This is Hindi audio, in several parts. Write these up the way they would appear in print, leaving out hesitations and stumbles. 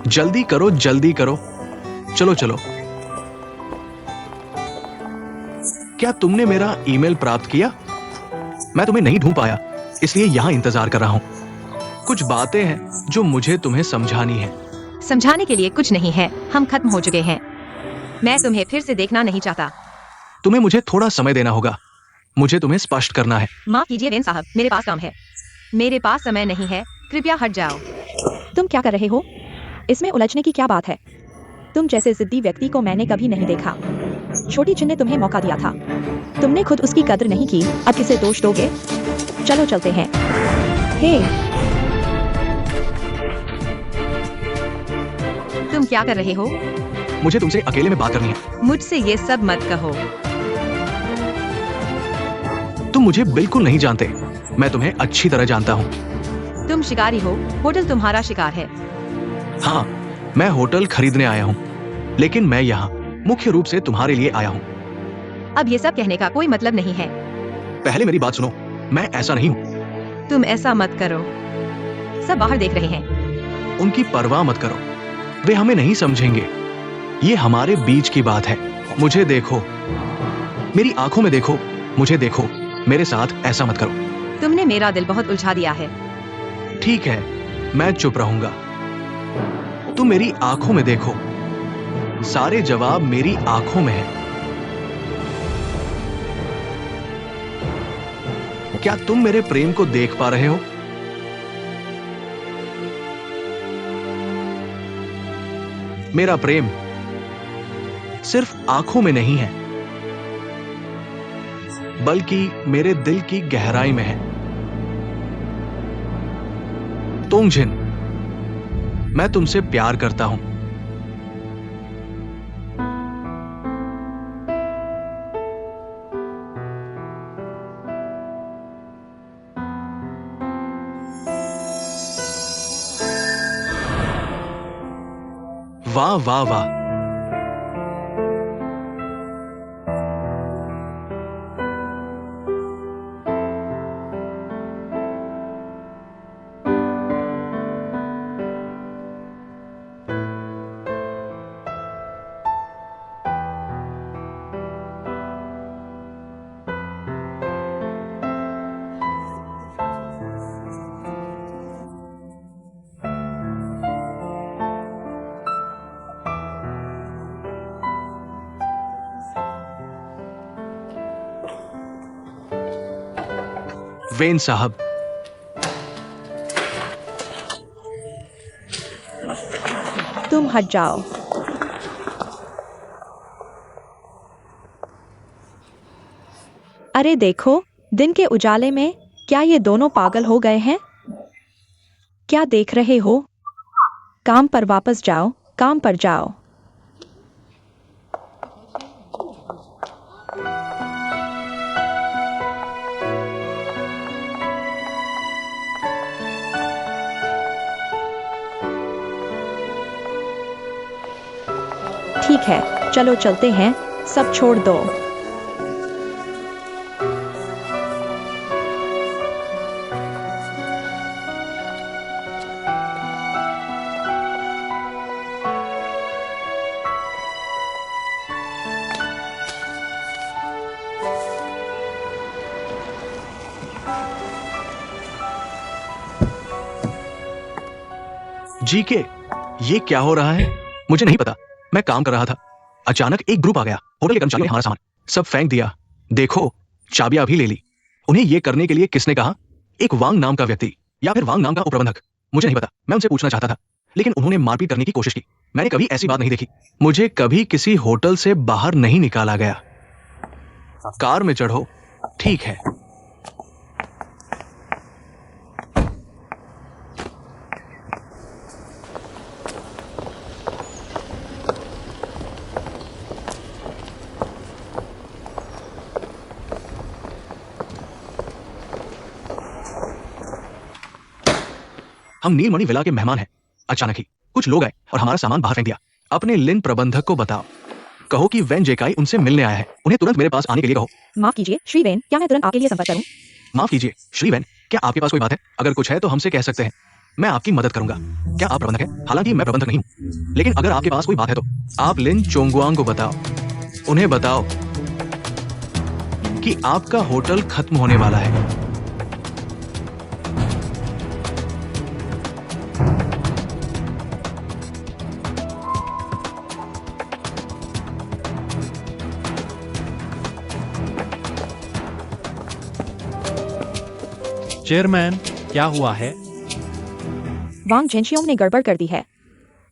जल्दी करो, जल्दी करो। चलो चलो। क्या तुमने मेरा ईमेल प्राप्त किया? मैं तुम्हें नहीं ढूंढ पाया, इसलिए यहां इंतजार कर रहा हूं। कुछ बातें हैं जो मुझे तुम्हें समझानी है। समझाने के लिए कुछ नहीं है, हम खत्म हो चुके हैं। मैं तुम्हें फिर से देखना नहीं चाहता। तुम्हें मुझे थोड़ा समय देना होगा। मुझे तुम्हें स्पष्ट करना है। माफ कीजिए वेन साहब, मेरे पास काम है। मेरे पास समय नहीं है, कृपया हट जाओ। तुम क्या कर रहे हो? इसमें उलझने की क्या बात है? तुम जैसे जिद्दी व्यक्ति को मैंने कभी नहीं देखा। छोटी चिन ने तुम्हें मौका दिया था, तुमने खुद उसकी कद्र नहीं की, अब किसे दोष दोगे? चलो चलते हैं। हे, तुम क्या कर रहे हो? मुझे तुमसे अकेले में बात करनी है। मुझसे ये सब मत कहो। तुम मुझे बिल्कुल नहीं जानते। मैं तुम्हें अच्छी तरह जानता हूँ। तुम शिकारी हो, होटल तुम्हारा शिकार है। हाँ, मैं होटल खरीदने आया हूँ, लेकिन मैं यहाँ मुख्य रूप से तुम्हारे लिए आया हूँ। अब ये सब कहने का कोई मतलब नहीं है। पहले मेरी बात सुनो, मैं ऐसा नहीं हूँ। तुम ऐसा मत करो। सब बाहर देख रहे हैं। उनकी परवाह मत करो, वे हमें नहीं समझेंगे। ये हमारे बीच की बात है। मुझे देखो, मेरी आंखों में देखो, मुझे देखो। मेरे साथ ऐसा मत करो। तुमने मेरा दिल बहुत उलझा दिया है। ठीक है, मैं चुप रहूंगा। तुम मेरी आंखों में देखो। सारे जवाब मेरी आंखों में है। क्या तुम मेरे प्रेम को देख पा रहे हो? मेरा प्रेम सिर्फ आंखों में नहीं है, बल्कि मेरे दिल की गहराई में है। तोंगजिन, मैं तुमसे प्यार करता हूं। वाह वाह वाह। वेन साहब, तुम हट जाओ। अरे देखो, दिन के उजाले में क्या ये दोनों पागल हो गए हैं? क्या देख रहे हो? काम पर वापस जाओ, काम पर जाओ। ठीक है, चलो चलते हैं, सब छोड़ दो। जी के, ये क्या हो रहा है? मुझे नहीं पता, मैं काम कर रहा था। अचानक एक ग्रुप आ गया। होटल के कर्मचारियों ने हमारा सामान सब फेंक दिया। देखो, चाबियां भी ले ली। उन्हें ये करने के लिए किसने कहा? एक वांग नाम का व्यक्ति, या फिर वांग नाम का उपप्रबंधक। मुझे नहीं पता, मैं उनसे पूछना चाहता था, लेकिन उन्होंने मारपीट करने की कोशिश की। मैंने कभी ऐसी बात नहीं देखी। मुझे कभी किसी होटल से बाहर नहीं निकाला गया। कार में चढ़ो। ठीक है। हम नीलमणि विला के मेहमान हैं। अचानक ही कुछ लोग आए और हमारा सामान बाहर फेंक दिया। अपने लिन प्रबंधक को बताओ, कहो कि वेन जेकाई उनसे मिलने आया है। उन्हें तुरंत मेरे पास आने के लिए कहो। माफ कीजिए श्री वेन, क्या मैं तुरंत आपके लिए संपर्क करूं? माफ कीजिए श्री वेन, क्या आपके पास कोई बात है? अगर कुछ है तो हमसे कह सकते हैं। मैं आपकी मदद करूंगा। क्या आप प्रबंधक हैं? हालांकि मैं प्रबंधक नहीं हूं, लेकिन अगर आपके पास कोई बात है तो आप लिन चोंगवांग को बताओ। उन्हें बताओ कि आपका होटल खत्म होने वाला है। चेयरमैन, क्या हुआ है? वांग झेंशियोंग ने गड़बड़ कर दी है।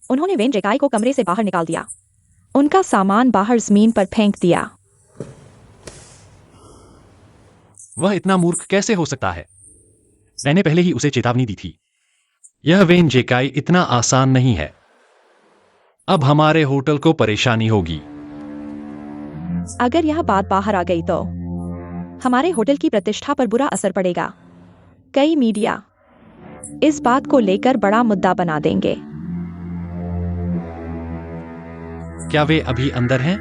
उन्होंने वेन जेकाई को कमरे से बाहर निकाल दिया, उनका सामान बाहर जमीन पर फेंक दिया। वह इतना मूर्ख कैसे हो सकता है? मैंने पहले ही उसे चेतावनी दी थी। यह वेन जेकाई इतना आसान नहीं है। अब हमारे होटल को परेशानी होगी। अगर यह बात बाहर आ गई तो हमारे होटल की प्रतिष्ठा पर बुरा असर पड़ेगा। कई मीडिया इस बात को लेकर बड़ा मुद्दा बना देंगे। क्या वे अभी अंदर हैं?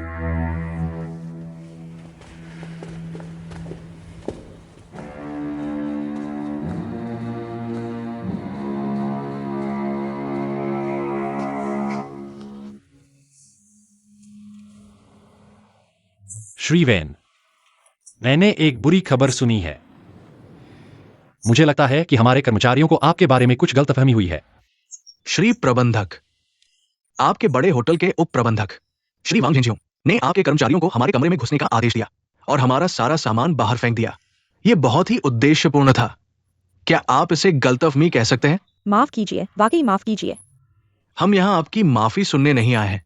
श्री वेन, मैंने एक बुरी खबर सुनी है। मुझे लगता है कि हमारे कर्मचारियों को आपके बारे में कुछ गलतफहमी हुई है। श्री प्रबंधक, आपके बड़े होटल के उप प्रबंधक श्री वांग झेंशियोंग ने आपके कर्मचारियों को हमारे कमरे में घुसने का आदेश दिया और हमारा सारा सामान बाहर फेंक दिया। यह बहुत ही उद्देश्यपूर्ण था। क्या आप इसे गलतफहमी कह सकते हैं? माफ कीजिए, वाकई माफ कीजिए। हम यहां आपकी माफी सुनने नहीं आए हैं।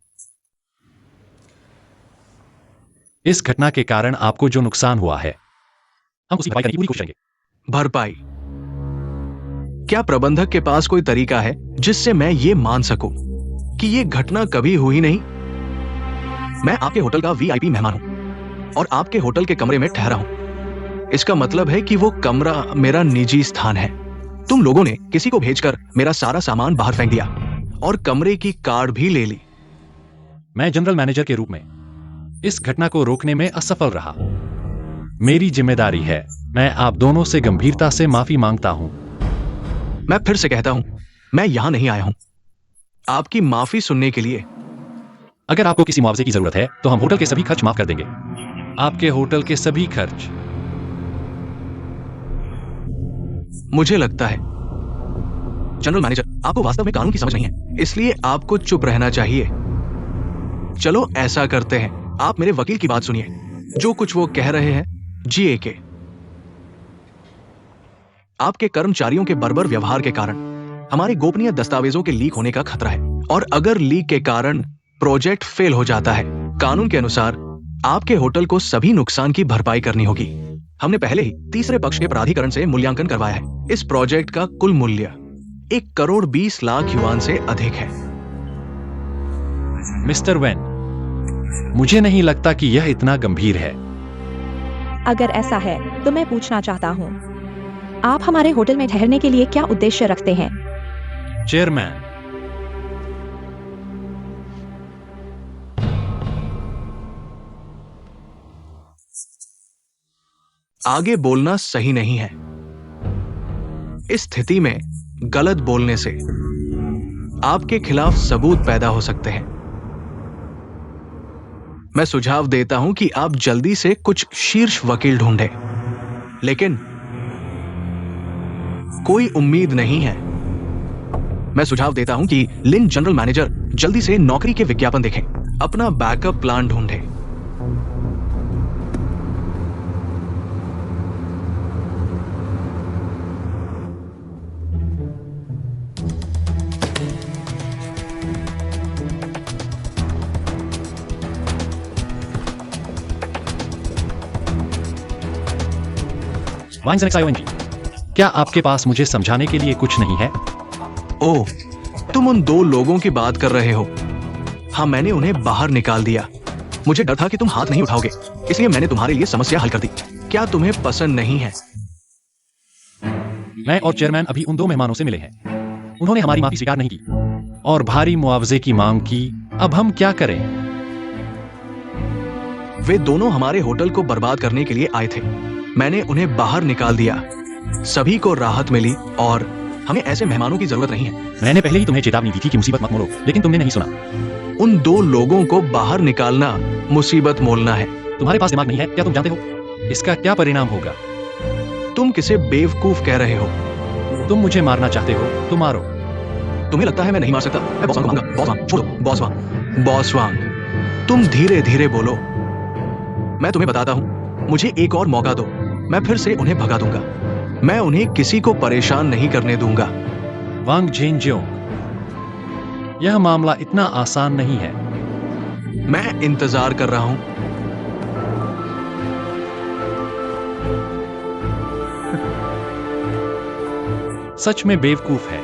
इस घटना के कारण आपको जो नुकसान हुआ है, हम उसकी भरपाई करने की पूरी कोशिश करेंगे। भरपाई? क्या प्रबंधक के पास कोई तरीका है जिससे मैं ये मान सकूं कि ये घटना कभी हुई नहीं? मैं आपके होटल का वीआईपी मेहमान हूं और आपके होटल के कमरे में ठहरा हूं। इसका मतलब है कि वो कमरा मेरा निजी स्थान है। तुम लोगों ने किसी को भेजकर मेरा सारा सामान बाहर फेंक दिया और कमरे की कार्ड भी ले ली। मैं जनरल मैनेजर के रूप में इस घटना को रोकने में असफल रहा। मेरी जिम्मेदारी है। मैं आप दोनों से गंभीरता से माफी मांगता हूं। मैं फिर से कहता हूं, मैं यहां नहीं आया हूं आपकी माफी सुनने के लिए। अगर आपको किसी मुआवजे की जरूरत है तो हम होटल के सभी खर्च माफ कर देंगे। आपके होटल के सभी खर्च। मुझे लगता है जनरल मैनेजर, आपको वास्तव में कानून की समझ नहीं है, इसलिए आपको चुप रहना चाहिए। चलो ऐसा करते हैं, आप मेरे वकील की बात सुनिए। जो कुछ वो कह रहे हैं, जीए के आपके कर्मचारियों के बर्बर व्यवहार के कारण हमारे गोपनीय दस्तावेजों के लीक होने का खतरा है, और अगर लीक के कारण प्रोजेक्ट फेल हो जाता है, कानून के अनुसार आपके होटल को सभी नुकसान की भरपाई करनी होगी। हमने पहले ही तीसरे पक्ष के प्राधिकरण से मूल्यांकन करवाया है। इस प्रोजेक्ट का कुल मूल्य 1,20,00,000 युआन से अधिक है। मिस्टर वेन, मुझे नहीं लगता कि यह इतना गंभीर है। अगर ऐसा है तो मैं पूछना चाहता हूँ, आप हमारे होटल में ठहरने के लिए क्या उद्देश्य रखते हैं? चेयरमैन, आगे बोलना सही नहीं है। इस स्थिति में गलत बोलने से आपके खिलाफ सबूत पैदा हो सकते हैं। मैं सुझाव देता हूं कि आप जल्दी से कुछ शीर्ष वकील ढूंढें, लेकिन कोई उम्मीद नहीं है। मैं सुझाव देता हूं कि लिन जनरल मैनेजर जल्दी से नौकरी के विज्ञापन देखें, अपना बैकअप प्लान ढूंढें। क्या आपके पास मुझे समझाने के लिए कुछ नहीं है? ओह, तुम उन दो लोगों की बात कर रहे हो। हाँ, मैंने उन्हें बाहर निकाल दिया। मुझे डर था कि तुम हाथ नहीं उठाओगे, इसलिए मैंने तुम्हारे लिए समस्या हल कर दी। क्या तुम्हें पसंद नहीं है? मैं और चेयरमैन अभी उन दो मेहमानों से मिले हैं। उन्होंने हमारी माफी स्वीकार नहीं की और भारी मुआवजे की मांग की। अब हम क्या करें? वे दोनों हमारे होटल को बर्बाद करने के लिए आए थे। मैंने उन्हें बाहर निकाल दिया। सभी को राहत मिली और हमें ऐसे मेहमानों की जरूरत नहीं है। मैंने पहले ही तुम्हें चेतावनी दी थी कि मुसीबत मत मोलो, लेकिन तुमने नहीं सुना। उन दो लोगों को बाहर निकालना मुसीबत मोलना है। तुम्हारे पास दिमाग नहीं है क्या? तुम जानते हो इसका क्या परिणाम होगा? तुम किसे बेवकूफ कह रहे हो? तुम मुझे मारना चाहते हो तो मारो। तुम्हें लगता है मैं नहीं मार सकता? मैं बॉस वांग को मारूंगा। बॉस वांग, छोड़ो। बॉस वांग, बॉस वांग, तुम धीरे धीरे बोलो। मैं तुम्हें बताता हूं, मुझे एक और मौका दो, मैं फिर से उन्हें भगा दूंगा। मैं उन्हें किसी को परेशान नहीं करने दूंगा। वांग झेनज्योंग, यह मामला इतना आसान नहीं है। मैं इंतजार कर रहा हूं। सच में बेवकूफ है।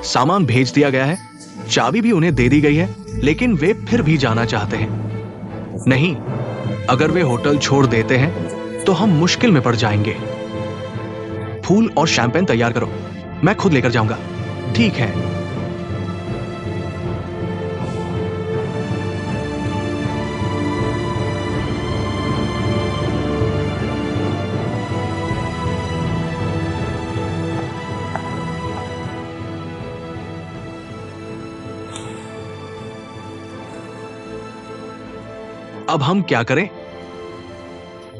सामान भेज दिया गया है, चाबी भी उन्हें दे दी गई है, लेकिन वे फिर भी जाना चाहते हैं। नहीं, अगर वे होटल छोड़ देते हैं तो हम मुश्किल में पड़ जाएंगे। फूल और शैंपेन तैयार करो, मैं खुद लेकर जाऊंगा। ठीक है। अब हम क्या करें?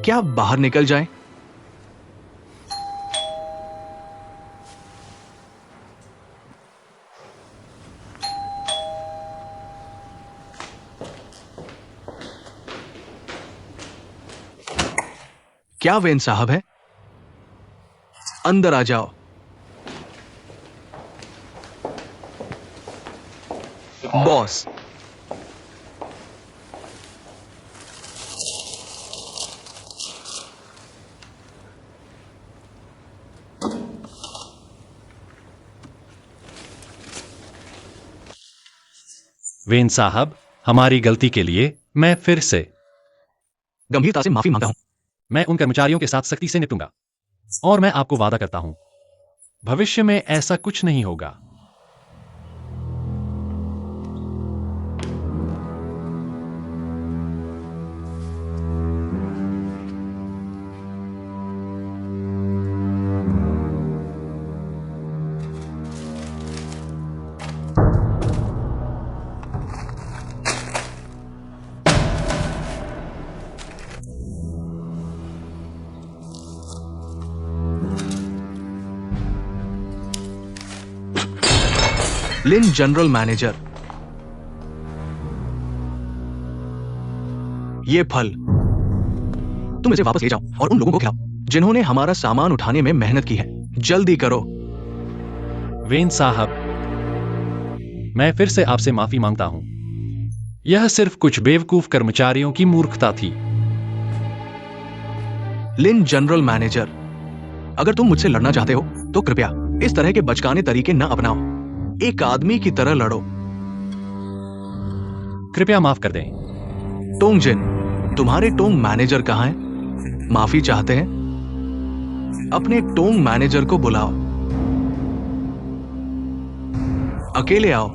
क्या बाहर निकल जाएं? क्या वेन साहब है? अंदर आ जाओ। बॉस, वेन साहब, हमारी गलती के लिए मैं फिर से गंभीरता से माफी मांगता हूं। मैं उन कर्मचारियों के साथ सख्ती से निपटूंगा और मैं आपको वादा करता हूं भविष्य में ऐसा कुछ नहीं होगा। लिन जनरल मैनेजर, ये फल तुम इसे वापस ले जाओ और उन लोगों को खिलाओ जिन्होंने हमारा सामान उठाने में मेहनत की है। जल्दी करो। वेन साहब, मैं फिर से आपसे माफी मांगता हूं। यह सिर्फ कुछ बेवकूफ कर्मचारियों की मूर्खता थी। लिन जनरल मैनेजर, अगर तुम मुझसे लड़ना चाहते हो तो कृपया इस तरह के बचकाने तरीके न अपनाओ। एक आदमी की तरह लड़ो। कृपया माफ कर दें। टोंगजिन, तुम्हारे टोंग मैनेजर कहां हैं? माफी चाहते हैं? अपने टोंग मैनेजर को बुलाओ। अकेले आओ।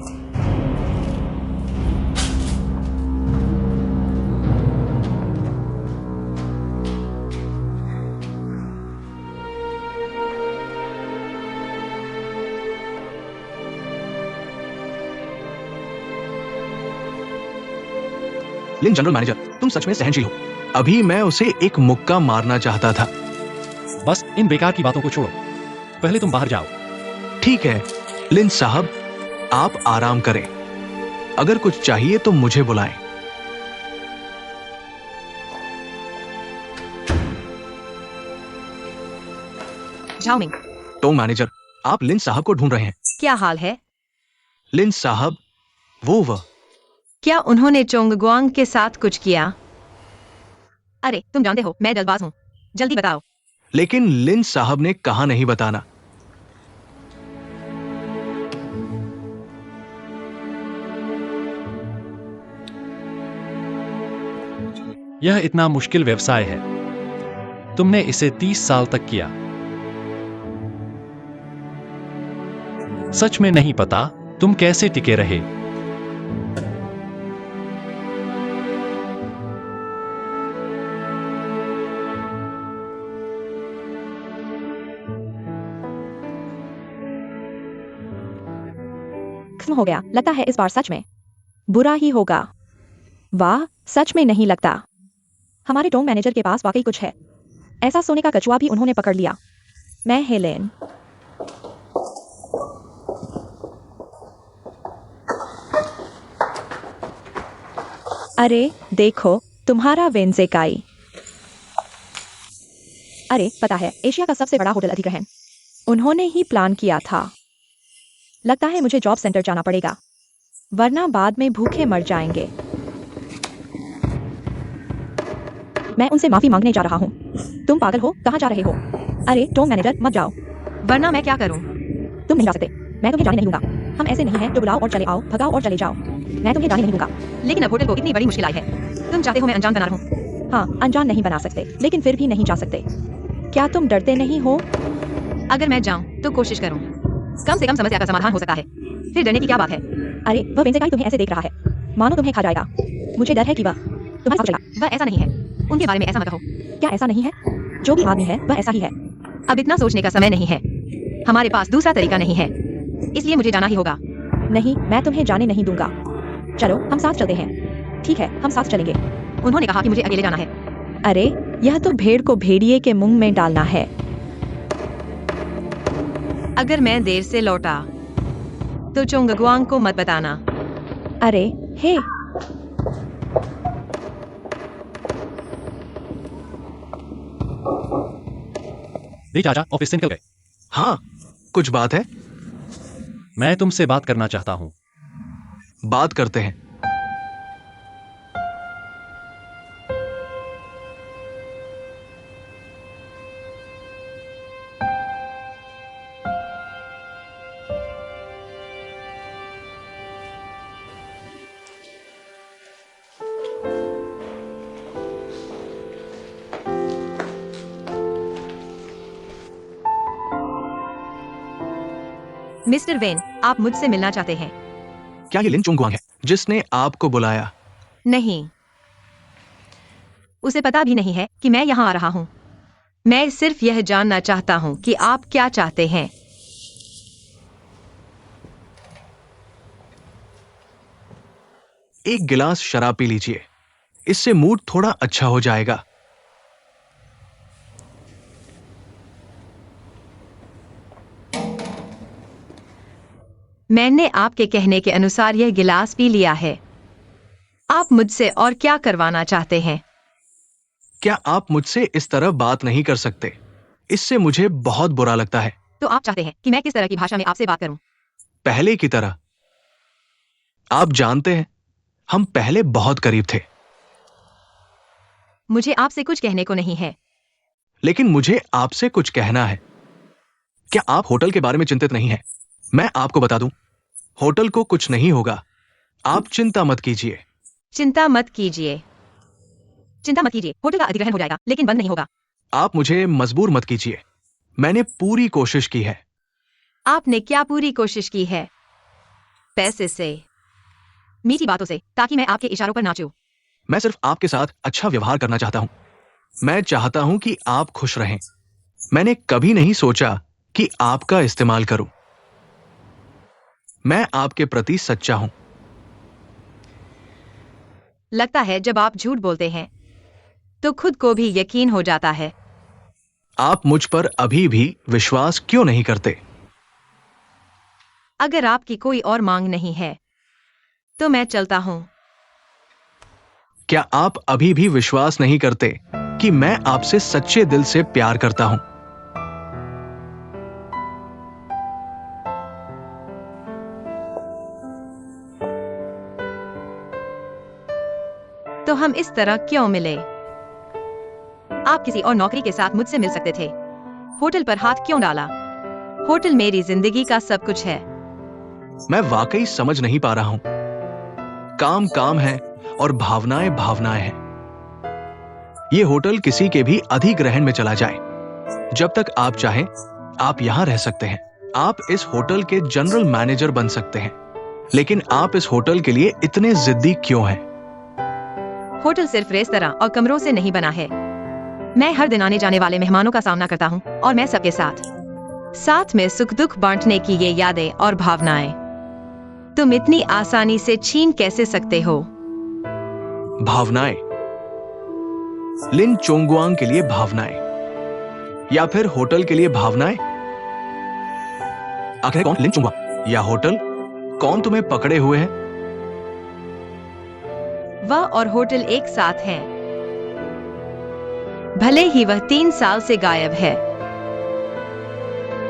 लिन जनरल मैनेजर, तुम सच में सहनशील हो। अभी मैं उसे एक मुक्का मारना चाहता था। बस इन बेकार की बातों को छोड़ो, पहले तुम बाहर जाओ। ठीक है लिन साहब, आप आराम करें। अगर कुछ चाहिए तो मुझे बुलाएं। झाओमिंग, टोंग मैनेजर, आप लिन साहब को ढूंढ रहे हैं। क्या हाल है? लिन साहब, वो क्या उन्होंने चोंगगुआंग के साथ कुछ किया? अरे तुम जानते हो मैं जल्दबाज हूँ, जल्दी बताओ। लेकिन लिन साहब ने कहा नहीं बताना। यह इतना मुश्किल व्यवसाय है। तुमने इसे 30 साल तक किया। सच में नहीं पता तुम कैसे टिके रहे। हो गया, लगता है इस बार सच में बुरा ही होगा। वाह, सच में नहीं लगता। हमारे टोंग मैनेजर के पास वाकई कुछ है। ऐसा सोने का कछुआ भी उन्होंने पकड़ लिया। मैं हेलेन। अरे देखो, तुम्हारा वेंजेकाई। अरे पता है, एशिया का सबसे बड़ा होटल अधिग्रहण उन्होंने ही प्लान किया था। लगता है मुझे जॉब सेंटर जाना पड़ेगा, वरना बाद में भूखे मर जाएंगे। मैं उनसे माफी मांगने जा रहा हूँ। तुम पागल हो, कहाँ जा रहे हो? अरे टोंग मैनेजर, मत जाओ। वरना मैं क्या करूं? तुम नहीं जा सकते, मैं तुम्हें जाने नहीं दूंगा। हम ऐसे नहीं हैं जो बुलाओ और चले आओ, भगाओ और चले जाओ। मैं तुम्हें जाने नहीं दूंगा। लेकिन अब होटल को इतनी बड़ी मुश्किल आई है। तुम चाहते हो मैं अनजान बना रहूं? हाँ, अनजान नहीं बना सकते, लेकिन फिर भी नहीं जा सकते। क्या तुम डरते नहीं हो? अगर मैं जाऊं तो कोशिश करूं, कम से कम समस्या का समाधान हो सकता है। फिर डरने की क्या बात है? अरे वह वेंजेकाई तुम्हें ऐसे देख रहा है, मानो तुम्हें खा जाएगा। मुझे डर है कि वह तुम्हारे साथ चला। वह ऐसा नहीं है, उनके बारे में ऐसा मत कहो। क्या ऐसा नहीं है? जो भी आदमी है वह ऐसा ही है। अब इतना सोचने का समय नहीं है, हमारे पास दूसरा तरीका नहीं है, इसलिए मुझे जाना ही होगा। नहीं, मैं तुम्हें जाने नहीं दूंगा। चलो हम साथ चलते हैं। ठीक है, हम साथ चलेंगे। उन्होंने कहा कि मुझे अकेले जाना है। अरे यह तो भेड़ को भेड़िए के मुंह में डालना है। अगर मैं देर से लौटा तो चोंगगुआंग को मत बताना। अरे हे, दे चाचा ऑफिस से निकल गए। हाँ, कुछ बात है? मैं तुमसे बात करना चाहता हूँ। बात करते हैं। मिस्टर वेन, आप मुझसे मिलना चाहते हैं? क्या ये लिन चोंगगुआंग है जिसने आपको बुलाया? नहीं, उसे पता भी नहीं है कि मैं यहाँ आ रहा हूँ। मैं सिर्फ यह जानना चाहता हूँ कि आप क्या चाहते हैं। एक गिलास शराब पी लीजिए, इससे मूड थोड़ा अच्छा हो जाएगा। मैंने आपके कहने के अनुसार यह गिलास पी लिया है। आप मुझसे और क्या करवाना चाहते हैं? क्या आप मुझसे इस तरह बात नहीं कर सकते? इससे मुझे बहुत बुरा लगता है। तो आप चाहते हैं कि मैं किस तरह की भाषा में आपसे बात करूं? पहले की तरह। आप जानते हैं, हम पहले बहुत करीब थे। मुझे आपसे कुछ कहने को नहीं है। लेकिन मुझे आपसे कुछ कहना है। क्या आप होटल के बारे में चिंतित नहीं हैं? मैं आपको बता दूं, होटल को कुछ नहीं होगा। आप चिंता मत कीजिए। चिंता मत कीजिए। चिंता मत कीजिए, होटल का अधिग्रहण हो जाएगा, लेकिन बंद नहीं होगा। आप मुझे मजबूर मत कीजिए। मैंने पूरी कोशिश की है। आपने क्या पूरी कोशिश की है? पैसे से, मीठी बातों से, ताकि मैं आपके इशारों पर नाचूं। मैं सिर्फ आपके साथ अच्छा व्यवहार करना चाहता हूं। मैं चाहता हूं कि आप खुश रहें। मैंने कभी नहीं सोचा कि आपका इस्तेमाल करूं। मैं आपके प्रति सच्चा हूं। लगता है जब आप झूठ बोलते हैं तो खुद को भी यकीन हो जाता है। आप मुझ पर अभी भी विश्वास क्यों नहीं करते? अगर आपकी कोई और मांग नहीं है तो मैं चलता हूं। क्या आप अभी भी विश्वास नहीं करते कि मैं आपसे सच्चे दिल से प्यार करता हूं? तो हम इस तरह क्यों मिले? आप किसी और नौकरी के साथ मुझसे मिल सकते थे। होटल पर हाथ क्यों डाला? होटल मेरी जिंदगी का सब कुछ है। मैं वाकई समझ नहीं पा रहा हूं। काम काम है और भावनाएं भावनाएं हैं। ये होटल किसी के भी अधिग्रहण में चला जाए, जब तक आप चाहें आप यहां रह सकते हैं। आप इस होटल के जनरल मैनेजर बन सकते हैं। लेकिन आप इस होटल के लिए इतने जिद्दी क्यों हैं? होटल सिर्फ रेस्तरां और कमरों से नहीं बना है। मैं हर दिन आने जाने वाले मेहमानों का सामना करता हूँ और मैं सबके साथ में सुख दुख बांटने की ये यादें और भावनाएं। तुम इतनी आसानी से छीन कैसे सकते हो? भावनाएं। लिन चोंगुआंग के लिए भावनाएं, या फिर होटल के लिए भावनाएं? आखिर कौन, लिन चोंगुआंग या होटल? कौन तुम्हें पकड़े हुए है? वह और होटल एक साथ हैं। भले ही वह 3 साल से गायब है।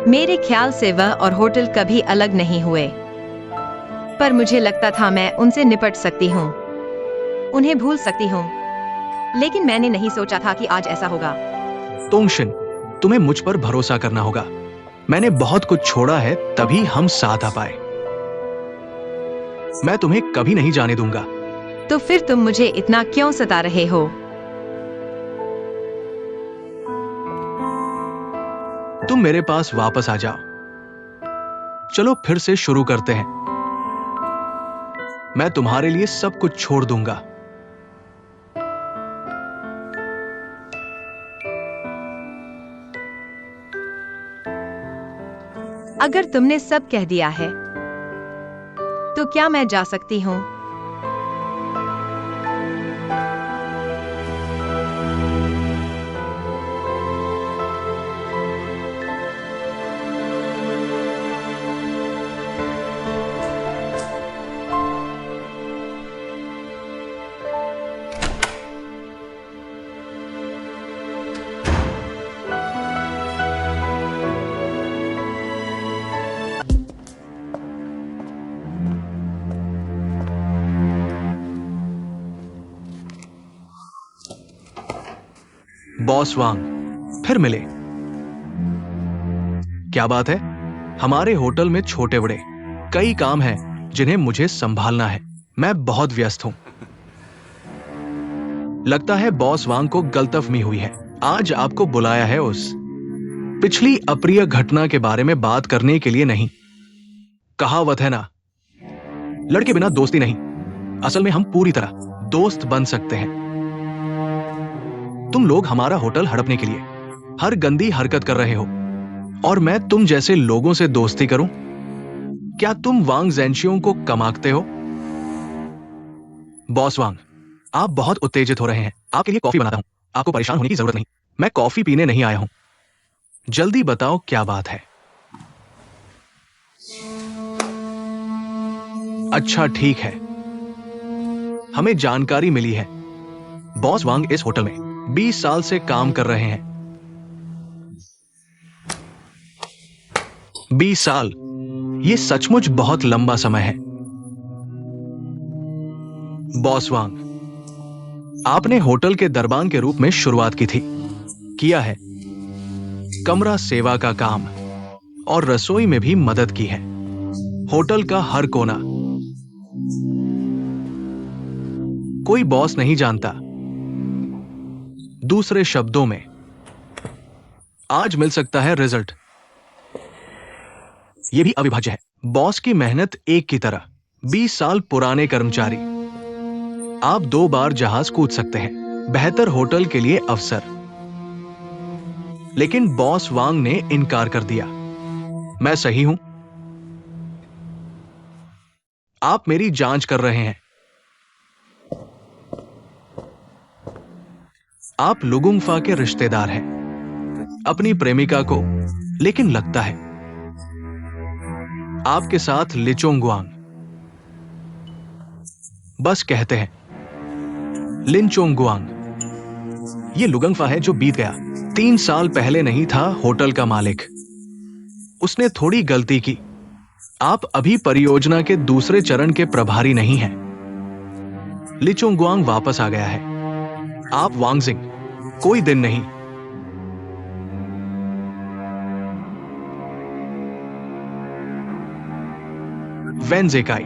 मेरे ख्याल से वह और होटल कभी अलग नहीं हुए, पर मुझे लगता था मैं उनसे निपट सकती हूँ, उन्हें भूल सकती हूँ, लेकिन मैंने नहीं सोचा था कि आज ऐसा होगा। तोंगशिन, तुम्हें मुझ पर भरोसा करना होगा। मैंने बहुत कुछ छोड़ा है, तभी हम साथ आ पाए। मैं तुम्हें कभी नहीं जाने दूंगा। तो फिर तुम मुझे इतना क्यों सता रहे हो? तुम मेरे पास वापस आ जाओ। चलो फिर से शुरू करते हैं। मैं तुम्हारे लिए सब कुछ छोड़ दूंगा। अगर तुमने सब कह दिया है, तो क्या मैं जा सकती हूँ? बॉस वांग, फिर मिले। क्या बात है? हमारे होटल में छोटे बड़े कई काम हैं जिन्हें मुझे संभालना है। मैं बहुत व्यस्त हूं। लगता है बॉस वांग को गलतफहमी हुई है। आज आपको बुलाया है उस पिछली अप्रिय घटना के बारे में बात करने के लिए नहीं। कहावत है ना, लड़के बिना दोस्ती नहीं। असल में हम पूरी तरह दोस्त बन सकते हैं। तुम लोग हमारा होटल हड़पने के लिए हर गंदी हरकत कर रहे हो, और मैं तुम जैसे लोगों से दोस्ती करूं? क्या तुम वांग ज़ेंशियों को कमाते हो? बॉस वांग, आप बहुत उत्तेजित हो रहे हैं। आपके लिए कॉफी बनाता हूं। आपको परेशान होने की जरूरत नहीं। मैं कॉफी पीने नहीं आया हूं। जल्दी बताओ क्या बात है। अच्छा ठीक है, हमें जानकारी मिली है बॉस वांग इस होटल में 20 साल से काम कर रहे हैं। 20 साल, ये सचमुच बहुत लंबा समय है। बॉस वांग, आपने होटल के दरबान के रूप में शुरुआत की थी, किया है। कमरा सेवा का काम और रसोई में भी मदद की है। होटल का हर कोना। कोई बॉस नहीं जानता। दूसरे शब्दों में, आज मिल सकता है रिजल्ट। यह भी अविभाज्य है। बॉस की मेहनत एक की तरह। 20 साल पुराने कर्मचारी। आप 2 बार जहाज कूद सकते हैं। बेहतर होटल के लिए अवसर। लेकिन बॉस वांग ने इनकार कर दिया। मैं सही हूं? आप मेरी जांच कर रहे हैं। आप लुगुंगफा के रिश्तेदार हैं, अपनी प्रेमिका को, लेकिन लगता है आपके साथ लिचोंगुआंग। बस कहते हैं लिनचोंगुआंग। ये लुगुंगफा है जो बीत गया। 3 साल पहले नहीं था होटल का मालिक। उसने थोड़ी गलती की। आप अभी परियोजना के दूसरे चरण के प्रभारी नहीं हैं। लिचोंगुआंग वापस आ गया है। आप वांगजिंग, कोई दिन नहीं। वेन ज़ेकाई,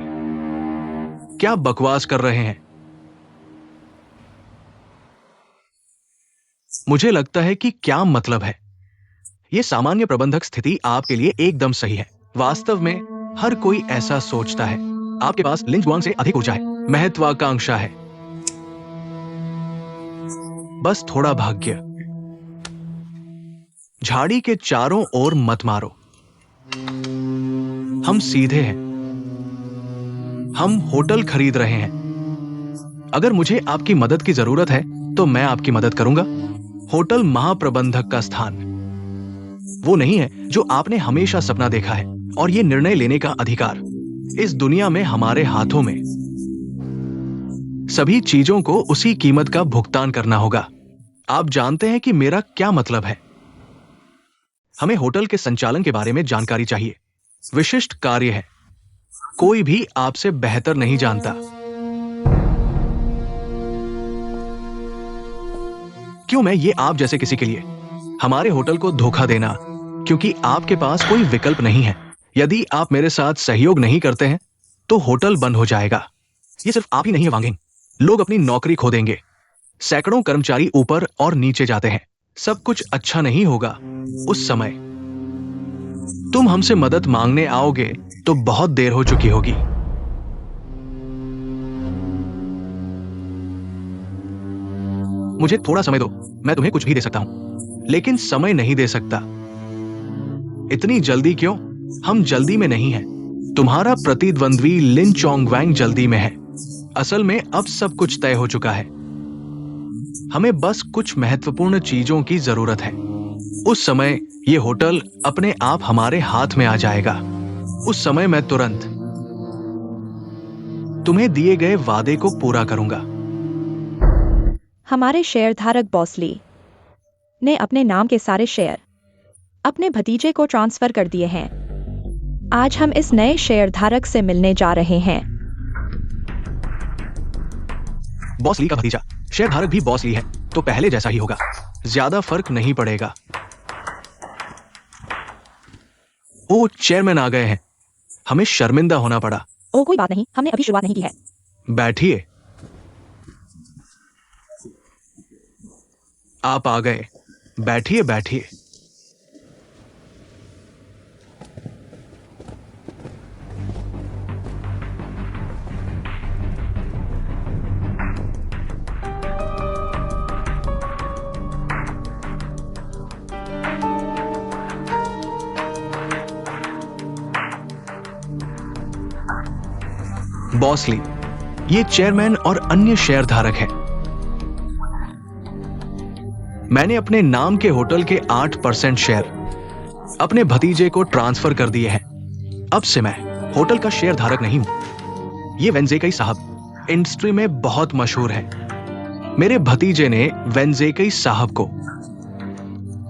क्या बकवास कर रहे हैं? मुझे लगता है कि क्या मतलब है। यह सामान्य प्रबंधक स्थिति आपके लिए एकदम सही है। वास्तव में हर कोई ऐसा सोचता है। आपके पास लिंचुआंग से अधिक ऊर्जा है, महत्वाकांक्षा है। बस थोड़ा भाग्य। झाड़ी के चारों ओर मत मारो। हम सीधे हैं। हम होटल खरीद रहे हैं। अगर मुझे आपकी मदद की जरूरत है तो मैं आपकी मदद करूंगा। होटल महाप्रबंधक का स्थान वो नहीं है जो आपने हमेशा सपना देखा है, और ये निर्णय लेने का अधिकार इस दुनिया में हमारे हाथों में। सभी चीजों को उसी कीमत का भुगतान करना होगा। आप जानते हैं कि मेरा क्या मतलब है। हमें होटल के संचालन के बारे में जानकारी चाहिए। विशिष्ट कार्य है, कोई भी आपसे बेहतर नहीं जानता। क्यों मैं ये आप जैसे किसी के लिए हमारे होटल को धोखा देना, क्योंकि आपके पास कोई विकल्प नहीं है। यदि आप मेरे साथ सहयोग नहीं करते हैं तो होटल बंद हो जाएगा। ये सिर्फ आप ही नहीं है वांगेन, लोग अपनी नौकरी खो देंगे। सैकड़ों कर्मचारी ऊपर और नीचे जाते हैं। सब कुछ अच्छा नहीं होगा। उस समय तुम हमसे मदद मांगने आओगे तो बहुत देर हो चुकी होगी। मुझे थोड़ा समय दो, मैं तुम्हें कुछ भी दे सकता हूं, लेकिन समय नहीं दे सकता। इतनी जल्दी क्यों? हम जल्दी में नहीं हैं। तुम्हारा प्रतिद्वंद्वी लिन चोंगवैंग जल्दी में है। असल में अब सब कुछ तय हो चुका है। हमें बस कुछ महत्वपूर्ण चीजों की जरूरत है। उस समय ये होटल अपने आप हमारे हाथ में आ जाएगा। उस समय मैं तुरंत तुम्हें दिए गए वादे को पूरा करूंगा। हमारे शेयरधारक बॉसली ने अपने नाम के सारे शेयर अपने भतीजे को ट्रांसफर कर दिए हैं। आज हम इस नए शेयरधारक से मिलने जा रहे हैं। बॉस ली का भतीजा शेयरधारक भी बॉस ली है, तो पहले जैसा ही होगा। ज्यादा फर्क नहीं पड़ेगा। ओ, चेयरमैन आ गए हैं। हमें शर्मिंदा होना पड़ा। ओ कोई बात नहीं, हमने अभी शुरुआत नहीं की है। बैठिए। आप आ गए। बैठिए बैठिए। बॉस ली, ये चेयरमैन और अन्य शेयरधारक हैं। मैंने अपने नाम के होटल के 8% शेयर अपने भतीजे को ट्रांसफर कर दिए हैं। अब से मैं होटल का शेयरधारक नहीं हूं। ये वेंजेकई साहब इंडस्ट्री में बहुत मशहूर हैं। मेरे भतीजे ने वेंजेकई साहब को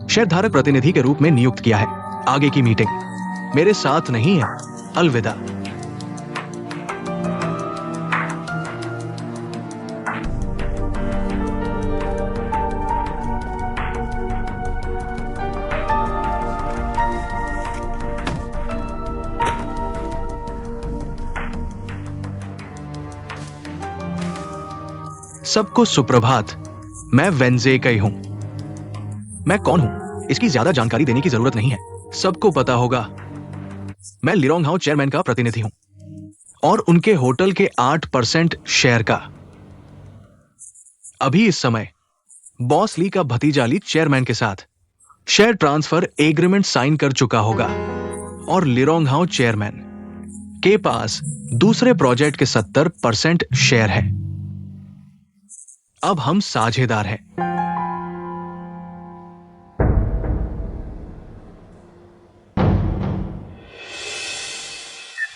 शेयरधारक प्रतिनिधि के रूप में नियुक्त किया है। आगे की मीटिंग मेरे साथ नहीं है। अलविदा। सबको सुप्रभात। मैं वेंजेकई हूं। मैं कौन हूं इसकी ज्यादा जानकारी देने की जरूरत नहीं है, सबको पता होगा। मैं लिरोंगहाओ चेयरमैन का प्रतिनिधि हूं और उनके होटल के 8% शेयर का। अभी इस समय बॉस ली का भतीजा ली चेयरमैन के साथ शेयर ट्रांसफर एग्रीमेंट साइन कर चुका होगा और लिरोंगहाओ चेयरमैन के पास दूसरे प्रोजेक्ट के 70% शेयर है। अब हम साझेदार हैं।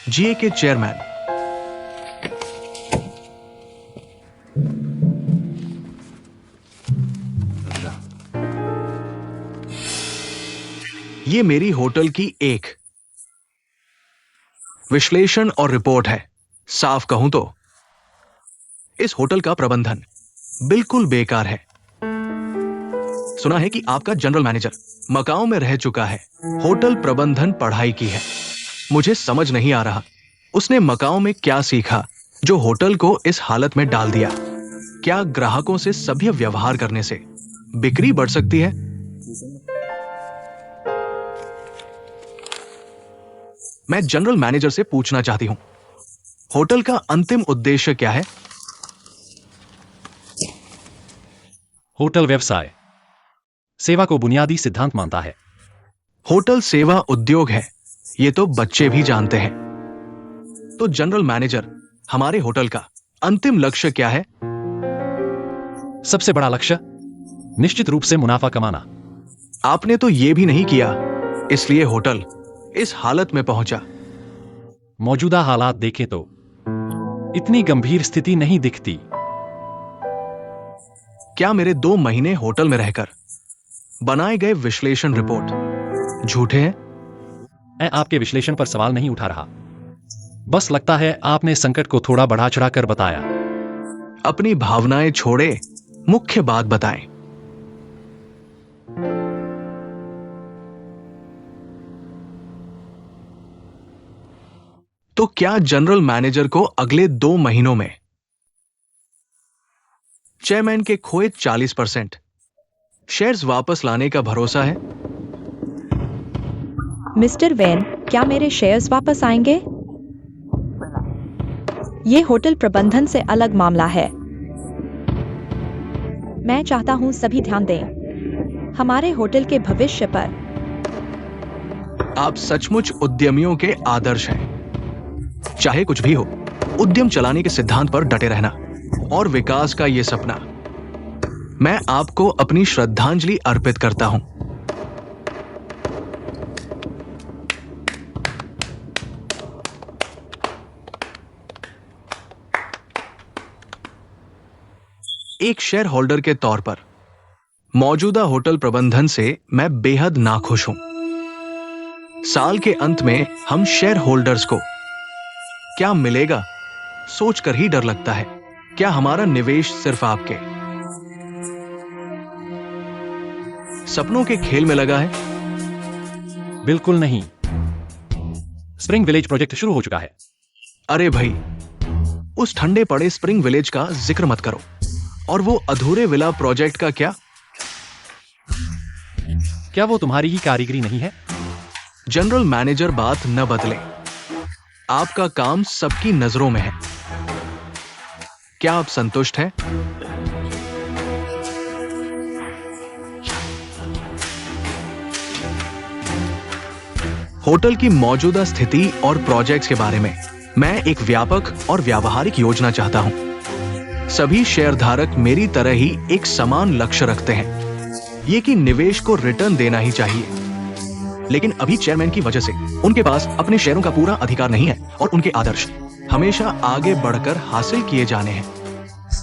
जीए के चेयरमैन ये मेरी होटल की एक विश्लेषण और रिपोर्ट है। साफ कहूं तो इस होटल का प्रबंधन बिल्कुल बेकार है। सुना है कि आपका जनरल मैनेजर मकाओ में रह चुका है, होटल प्रबंधन पढ़ाई की है। मुझे समझ नहीं आ रहा उसने मकाओ में क्या सीखा जो होटल को इस हालत में डाल दिया। क्या ग्राहकों से सभ्य व्यवहार करने से बिक्री बढ़ सकती है? मैं जनरल मैनेजर से पूछना चाहती हूं, होटल का अंतिम उद्देश्य क्या है? होटल व्यवसाय सेवा को बुनियादी सिद्धांत मानता है। होटल सेवा उद्योग है, ये तो बच्चे भी जानते हैं। तो जनरल मैनेजर हमारे होटल का अंतिम लक्ष्य क्या है? सबसे बड़ा लक्ष्य निश्चित रूप से मुनाफा कमाना। आपने तो ये भी नहीं किया, इसलिए होटल इस हालत में पहुंचा। मौजूदा हालात देखें तो इतनी गंभीर स्थिति नहीं दिखती। क्या मेरे 2 महीने होटल में रहकर बनाए गए विश्लेषण रिपोर्ट झूठे हैं? मैं आपके विश्लेषण पर सवाल नहीं उठा रहा, बस लगता है आपने संकट को थोड़ा बढ़ा चढ़ाकर बताया। अपनी भावनाएं छोड़े, मुख्य बात बताएं। तो क्या जनरल मैनेजर को अगले 2 महीनों में चेयरमैन के खोए 40% शेयर्स वापस लाने का भरोसा है? मिस्टर वैन, क्या मेरे शेयर्स वापस आएंगे? ये होटल प्रबंधन से अलग मामला है। मैं चाहता हूं सभी ध्यान दें हमारे होटल के भविष्य पर। आप सचमुच उद्यमियों के आदर्श हैं। चाहे कुछ भी हो, उद्यम चलाने के सिद्धांत पर डटे रहना और विकास का ये सपना। मैं आपको अपनी श्रद्धांजलि अर्पित करता हूं। एक शेयर होल्डर के तौर पर मौजूदा होटल प्रबंधन से मैं बेहद नाखुश हूं। साल के अंत में हम शेयर होल्डर्स को क्या मिलेगा सोचकर ही डर लगता है। क्या हमारा निवेश सिर्फ आपके सपनों के खेल में लगा है? बिल्कुल नहीं। स्प्रिंग विलेज प्रोजेक्ट शुरू हो चुका है। अरे भाई, उस ठंडे पड़े स्प्रिंग विलेज का जिक्र मत करो। और वो अधूरे विला प्रोजेक्ट का क्या? क्या वो तुम्हारी ही कारीगरी नहीं है? जनरल मैनेजर बात न बदले। आपका काम सबकी नजरों में है। क्या आप संतुष्ट हैं? होटल की मौजूदा स्थिति और प्रोजेक्ट्स के बारे में मैं एक व्यापक और व्यावहारिक योजना चाहता हूं। सभी शेयरधारक मेरी तरह ही एक समान लक्ष्य रखते हैं, ये कि निवेश को रिटर्न देना ही चाहिए। लेकिन अभी चेयरमैन की वजह से उनके पास अपने शेयरों का पूरा अधिकार नहीं है और उनके आदर्श हमेशा आगे बढ़कर हासिल किए जाने हैं।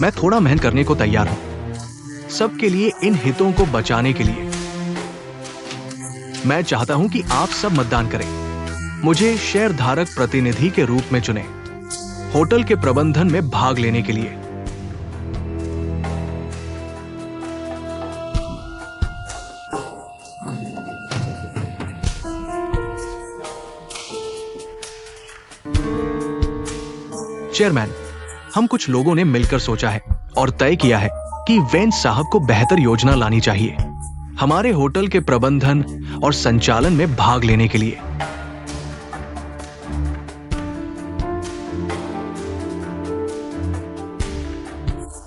मैं थोड़ा मेहनत करने को तैयार हूं, सबके लिए इन हितों को बचाने के लिए। मैं चाहता हूं कि आप सब मतदान करें, मुझे शेयरधारक प्रतिनिधि के रूप में चुनें, होटल के प्रबंधन में भाग लेने के लिए। चेयरमैन, हम कुछ लोगों ने मिलकर सोचा है और तय किया है कि वैन साहब को बेहतर योजना लानी चाहिए हमारे होटल के प्रबंधन और संचालन में भाग लेने के लिए।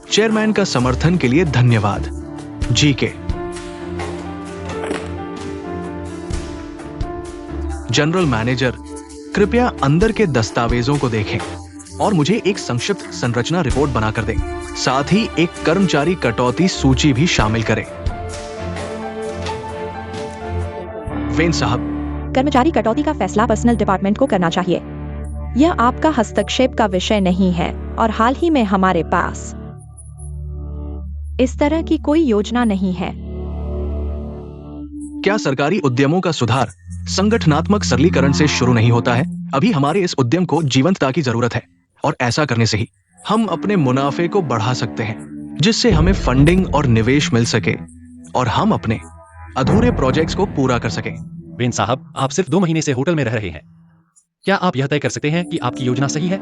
चेयरमैन का समर्थन के लिए धन्यवाद। जीके। जनरल मैनेजर, कृपया अंदर के दस्तावेजों को देखें और मुझे एक संक्षिप्त संरचना रिपोर्ट बनाकर दें। साथ ही एक कर्मचारी कटौती सूची भी शामिल करें। वेन साहब, कर्मचारी कटौती का फैसला पर्सनल डिपार्टमेंट को करना चाहिए। यह आपका हस्तक्षेप का विषय नहीं है और हाल ही में हमारे पास इस तरह की कोई योजना नहीं है। क्या सरकारी उद्यमों का सुधार संगठनात्मक सरलीकरण से शुरू नहीं होता है? अभी हमारे इस उद्यम को जीवंतता की जरूरत है और ऐसा करने से ही हम अपने मुनाफे को बढ़ा सकते हैं, जिससे हमें फंडिंग और निवेश मिल सके और हम अपने अधूरे प्रोजेक्ट्स को पूरा कर सकें। वेन साहब, आप सिर्फ 2 महीने से होटल में रह रहे हैं। क्या आप यह तय कर सकते हैं कि आपकी योजना सही है?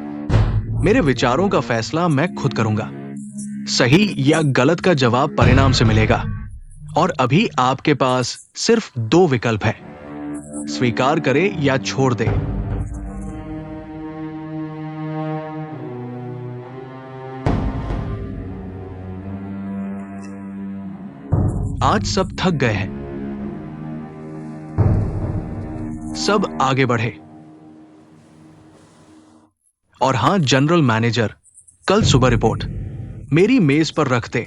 मेरे विचारों का फैसला मैं खुद करूंगा। सही या गलत का जवाब परिणाम से मिलेगा और अभी आपके पास सिर्फ 2 विकल्प हैं, स्वीकार करे या छोड़ दे। आज सब थक गए हैं, सब आगे बढ़े। और हाँ जनरल मैनेजर, कल सुबह रिपोर्ट मेरी मेज पर रख दे।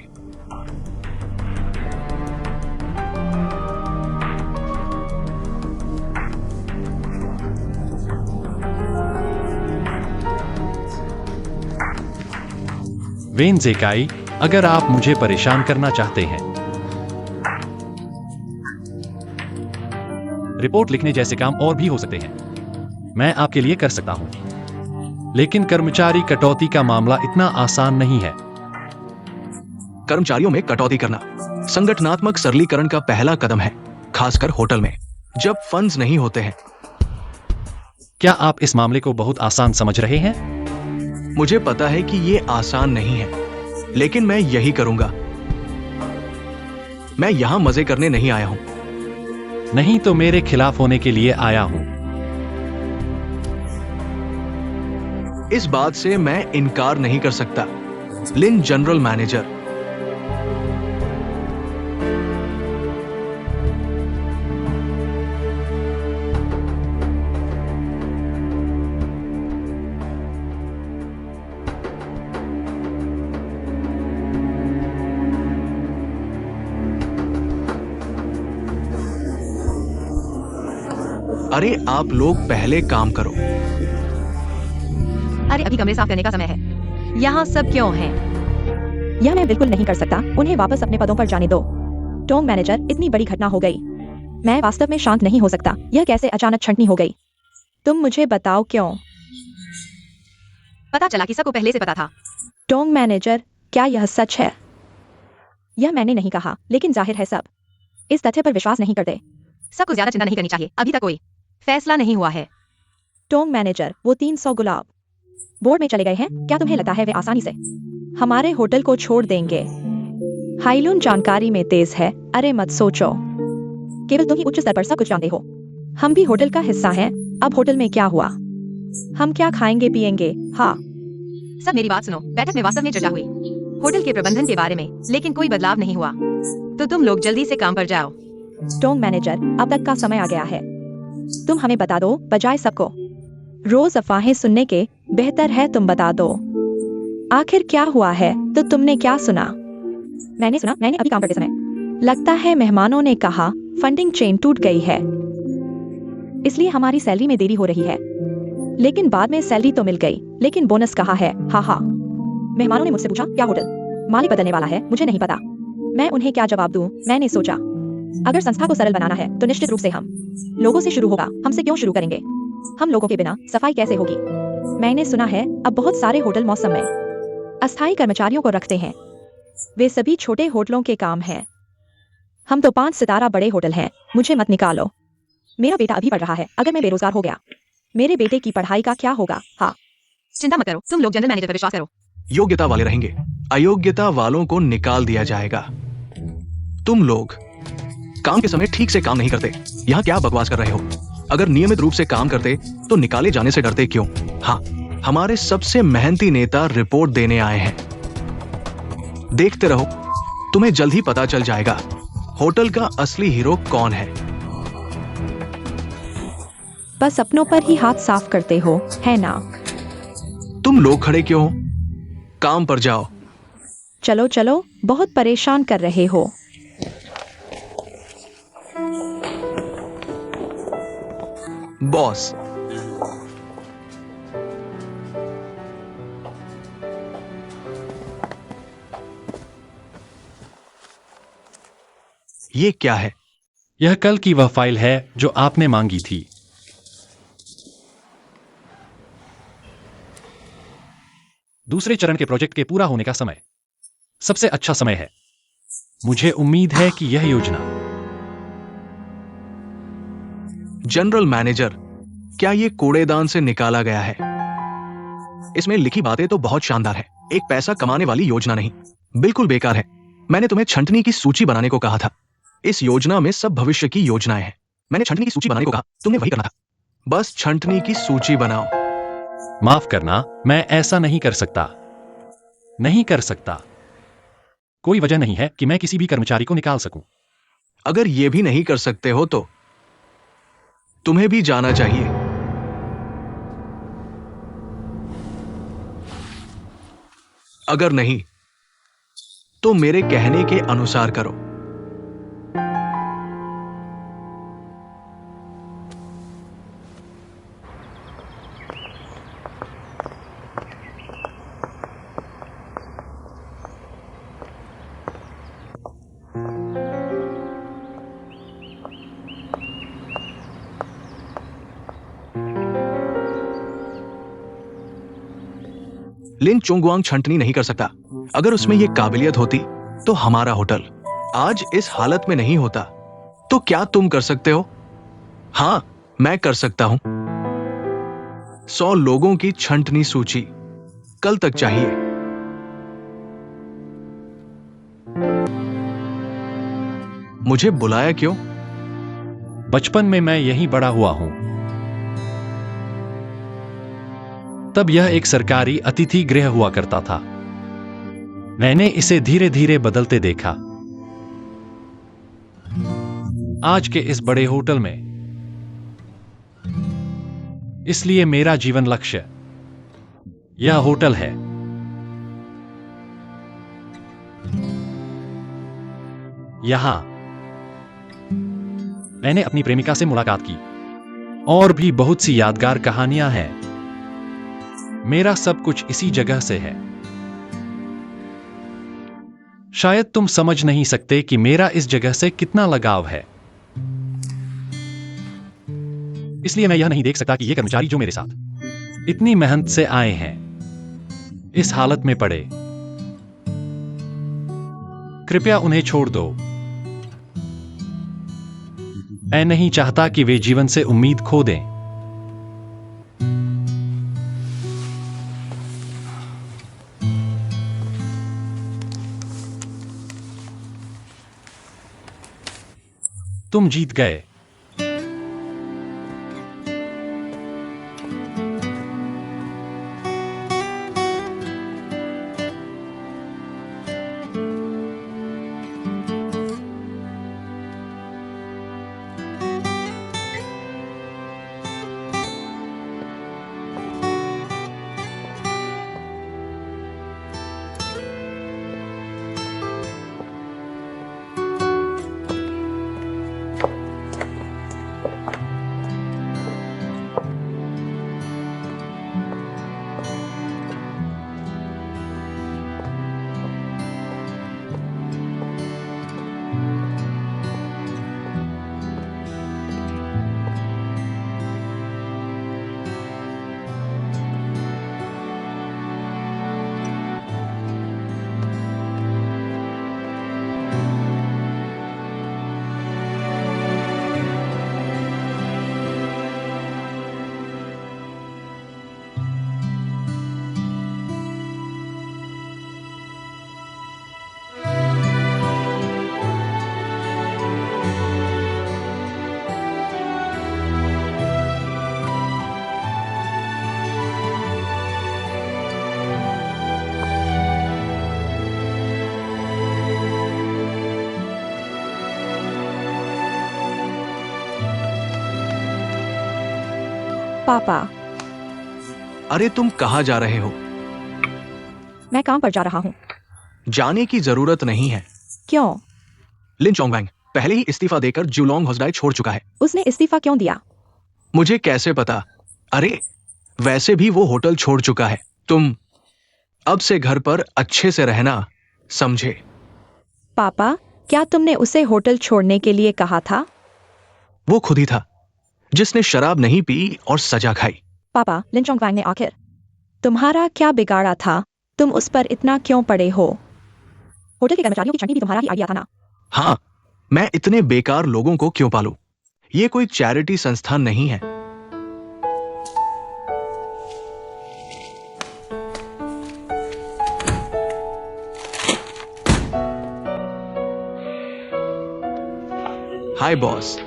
वेन जेकाई, अगर आप मुझे परेशान करना चाहते हैं, रिपोर्ट लिखने जैसे काम और भी हो सकते हैं, मैं आपके लिए कर सकता हूं। लेकिन कर्मचारी कटौती का मामला इतना आसान नहीं है। कर्मचारियों में कटौती करना संगठनात्मक सरलीकरण का पहला कदम है, खासकर होटल में जब फंड्स नहीं होते हैं। क्या आप इस मामले को बहुत आसान समझ रहे हैं? मुझे पता है कि ये आसान नहीं है, लेकिन मैं यही करूंगा। मैं यहां मजे करने नहीं आया हूं। नहीं तो मेरे खिलाफ होने के लिए आया हूं। इस बात से मैं इनकार नहीं कर सकता। लिन जनरल मैनेजर, अरे आप लोग पहले काम करो। अरे अभी कमरे साफ करने का समय है। यहाँ सब क्यों है? यह मैं बिल्कुल नहीं कर सकता। उन्हें वापस अपने पदों पर जाने दो। टोंग मैनेजर, इतनी बड़ी घटना हो गई। मैं वास्तव में शांत नहीं हो सकता। यह कैसे अचानक छंटनी हो गई? तुम मुझे बताओ क्यों? पता चला कि सबको पहले से पता था। टोंग मैनेजर, क्या यह सच है? यह मैंने नहीं कहा, लेकिन जाहिर है सब इस तथ्य पर विश्वास नहीं करते। सबको ज्यादा चिंता नहीं करनी चाहिए, अभी तक कोई फैसला नहीं हुआ है। टोंग मैनेजर, वो 300 गुलाब बोर्ड में चले गए हैं। क्या तुम्हें लगता है वे आसानी से हमारे होटल को छोड़ देंगे? हाइलून जानकारी में तेज है। अरे मत सोचो, केवल तुम ही उच्च स्तर पर सब कुछ जानते हो। हम भी होटल का हिस्सा हैं। अब होटल में क्या हुआ, हम क्या खाएंगे पिएंगे? हाँ, सब मेरी बात सुनो। बैठक में वास्तव में चर्चा हुई होटल के प्रबंधन के बारे में, लेकिन कोई बदलाव नहीं हुआ। तो तुम लोग जल्दी से काम पर जाओ। टोंग मैनेजर, अब तक का समय आ गया है। तुम हमें बता दो, बजाय सबको रोज अफवाहें सुनने के। बेहतर है तुम बता दो, आखिर क्या हुआ है? तो तुमने क्या सुना? मैंने अभी काम करते समय लगता है मेहमानों ने कहा फंडिंग चेन टूट गई है, इसलिए हमारी सैलरी में देरी हो रही है। लेकिन बाद में सैलरी तो मिल गई, लेकिन बोनस कहाँ है? हाँ। मेहमानों ने मुझसे पूछा क्या होटल मालिक बदलने वाला है? मुझे नहीं पता। मैं उन्हें क्या जवाब दूं? मैंने सोचा अगर संस्था को सरल बनाना है तो निश्चित रूप से हम लोगों से शुरू होगा। हमसे क्यों शुरू करेंगे? हम लोगों के बिना सफाई कैसे होगी? मैंने सुना है अब बहुत सारे होटल मौसम में अस्थायी कर्मचारियों को रखते हैं। वे सभी छोटे होटलों के काम हैं। हम तो 5 सितारा बड़े होटल हैं। मुझे मत निकालो। मेरा बेटा अभी पढ़ रहा है। अगर मैं बेरोजगार हो गया, मेरे बेटे की पढ़ाई का क्या होगा? हाँ, चिंता मत करो, तुम लोग जनरल मैनेजर पर विश्वास करो। योग्यता वाले रहेंगे, अयोग्यता वालों को निकाल दिया जाएगा। तुम लोग काम के समय ठीक से काम नहीं करते। यहाँ क्या बकवास कर रहे हो? अगर नियमित रूप से काम करते तो निकाले जाने से डरते क्यों? हाँ, हमारे सबसे मेहनती नेता रिपोर्ट देने आए हैं। देखते रहो, तुम्हें जल्द ही पता चल जाएगा होटल का असली हीरो कौन है। बस अपनों पर ही हाथ साफ करते हो, है ना? तुम लोग खड़े क्यों हो? काम पर जाओ। चलो चलो, बहुत परेशान कर रहे हो। बॉस, ये क्या है? यह कल की वह फाइल है जो आपने मांगी थी। दूसरे चरण के प्रोजेक्ट के पूरा होने का समय सबसे अच्छा समय है। मुझे उम्मीद है कि यह योजना। जनरल मैनेजर, क्या ये कूड़ेदान से निकाला गया है? इसमें लिखी बातें तो बहुत शानदार है, एक पैसा कमाने वाली योजना नहीं, बिल्कुल बेकार है। मैंने तुम्हें छंटनी की सूची बनाने को कहा था। इस योजना में सब भविष्य की योजनाएं हैं। मैंने छंटनी की सूची बनाने को कहा, तुमने वही करना था। बस छंटनी की सूची बनाओ। माफ करना, मैं ऐसा नहीं कर सकता। नहीं कर सकता। कोई वजह नहीं है कि मैं किसी भी कर्मचारी को निकाल सकूं। अगर ये भी नहीं कर सकते हो तो तुम्हें भी जाना चाहिए। अगर नहीं तो मेरे कहने के अनुसार करो। लिन चोंगवांग छंटनी नहीं कर सकता। अगर उसमें यह काबिलियत होती तो हमारा होटल आज इस हालत में नहीं होता। तो क्या तुम कर सकते हो? हां, मैं कर सकता हूं। 100 लोगों की छंटनी सूची कल तक चाहिए। मुझे बुलाया क्यों? बचपन में मैं यहीं बड़ा हुआ हूं। तब यह एक सरकारी अतिथि गृह हुआ करता था। मैंने इसे धीरे धीरे बदलते देखा। आज के इस बड़े होटल में। इसलिए मेरा जीवन लक्ष्य यह होटल है। यहां मैंने अपनी प्रेमिका से मुलाकात की और भी बहुत सी यादगार कहानियां हैं। मेरा सब कुछ इसी जगह से है। शायद तुम समझ नहीं सकते कि मेरा इस जगह से कितना लगाव है। इसलिए मैं यह नहीं देख सकता कि ये कर्मचारी जो मेरे साथ इतनी मेहनत से आए हैं इस हालत में पड़े। कृपया उन्हें छोड़ दो। मैं नहीं चाहता कि वे जीवन से उम्मीद खो दें। तुम जीत गए। पापा, अरे तुम कहां जा रहे हो? मैं काम पर जा रहा हूँ। जाने की जरूरत नहीं है। क्यों? लिन चोंगवांग पहले ही इस्तीफा देकर जुलोंग होसडाई छोड़ चुका है। उसने इस्तीफा क्यों दिया? मुझे कैसे पता? अरे वैसे भी वो होटल छोड़ चुका है। तुम अब से घर पर अच्छे से रहना, समझे? पापा, क्या तुमने उसे होटल छोड़ने के लिए कहा था? वो खुद ही था जिसने शराब नहीं पी और सजा खाई। पापा, लिन चोंगवांग ने आखिर तुम्हारा क्या बिगाड़ा था? तुम उस पर इतना क्यों पड़े हो? होटल के कर्मचारियों की छंटनी भी तुम्हारा ही आइडिया था ना? हाँ, मैं इतने बेकार लोगों को क्यों पालूं? ये कोई चैरिटी संस्थान नहीं है। हाय बॉस।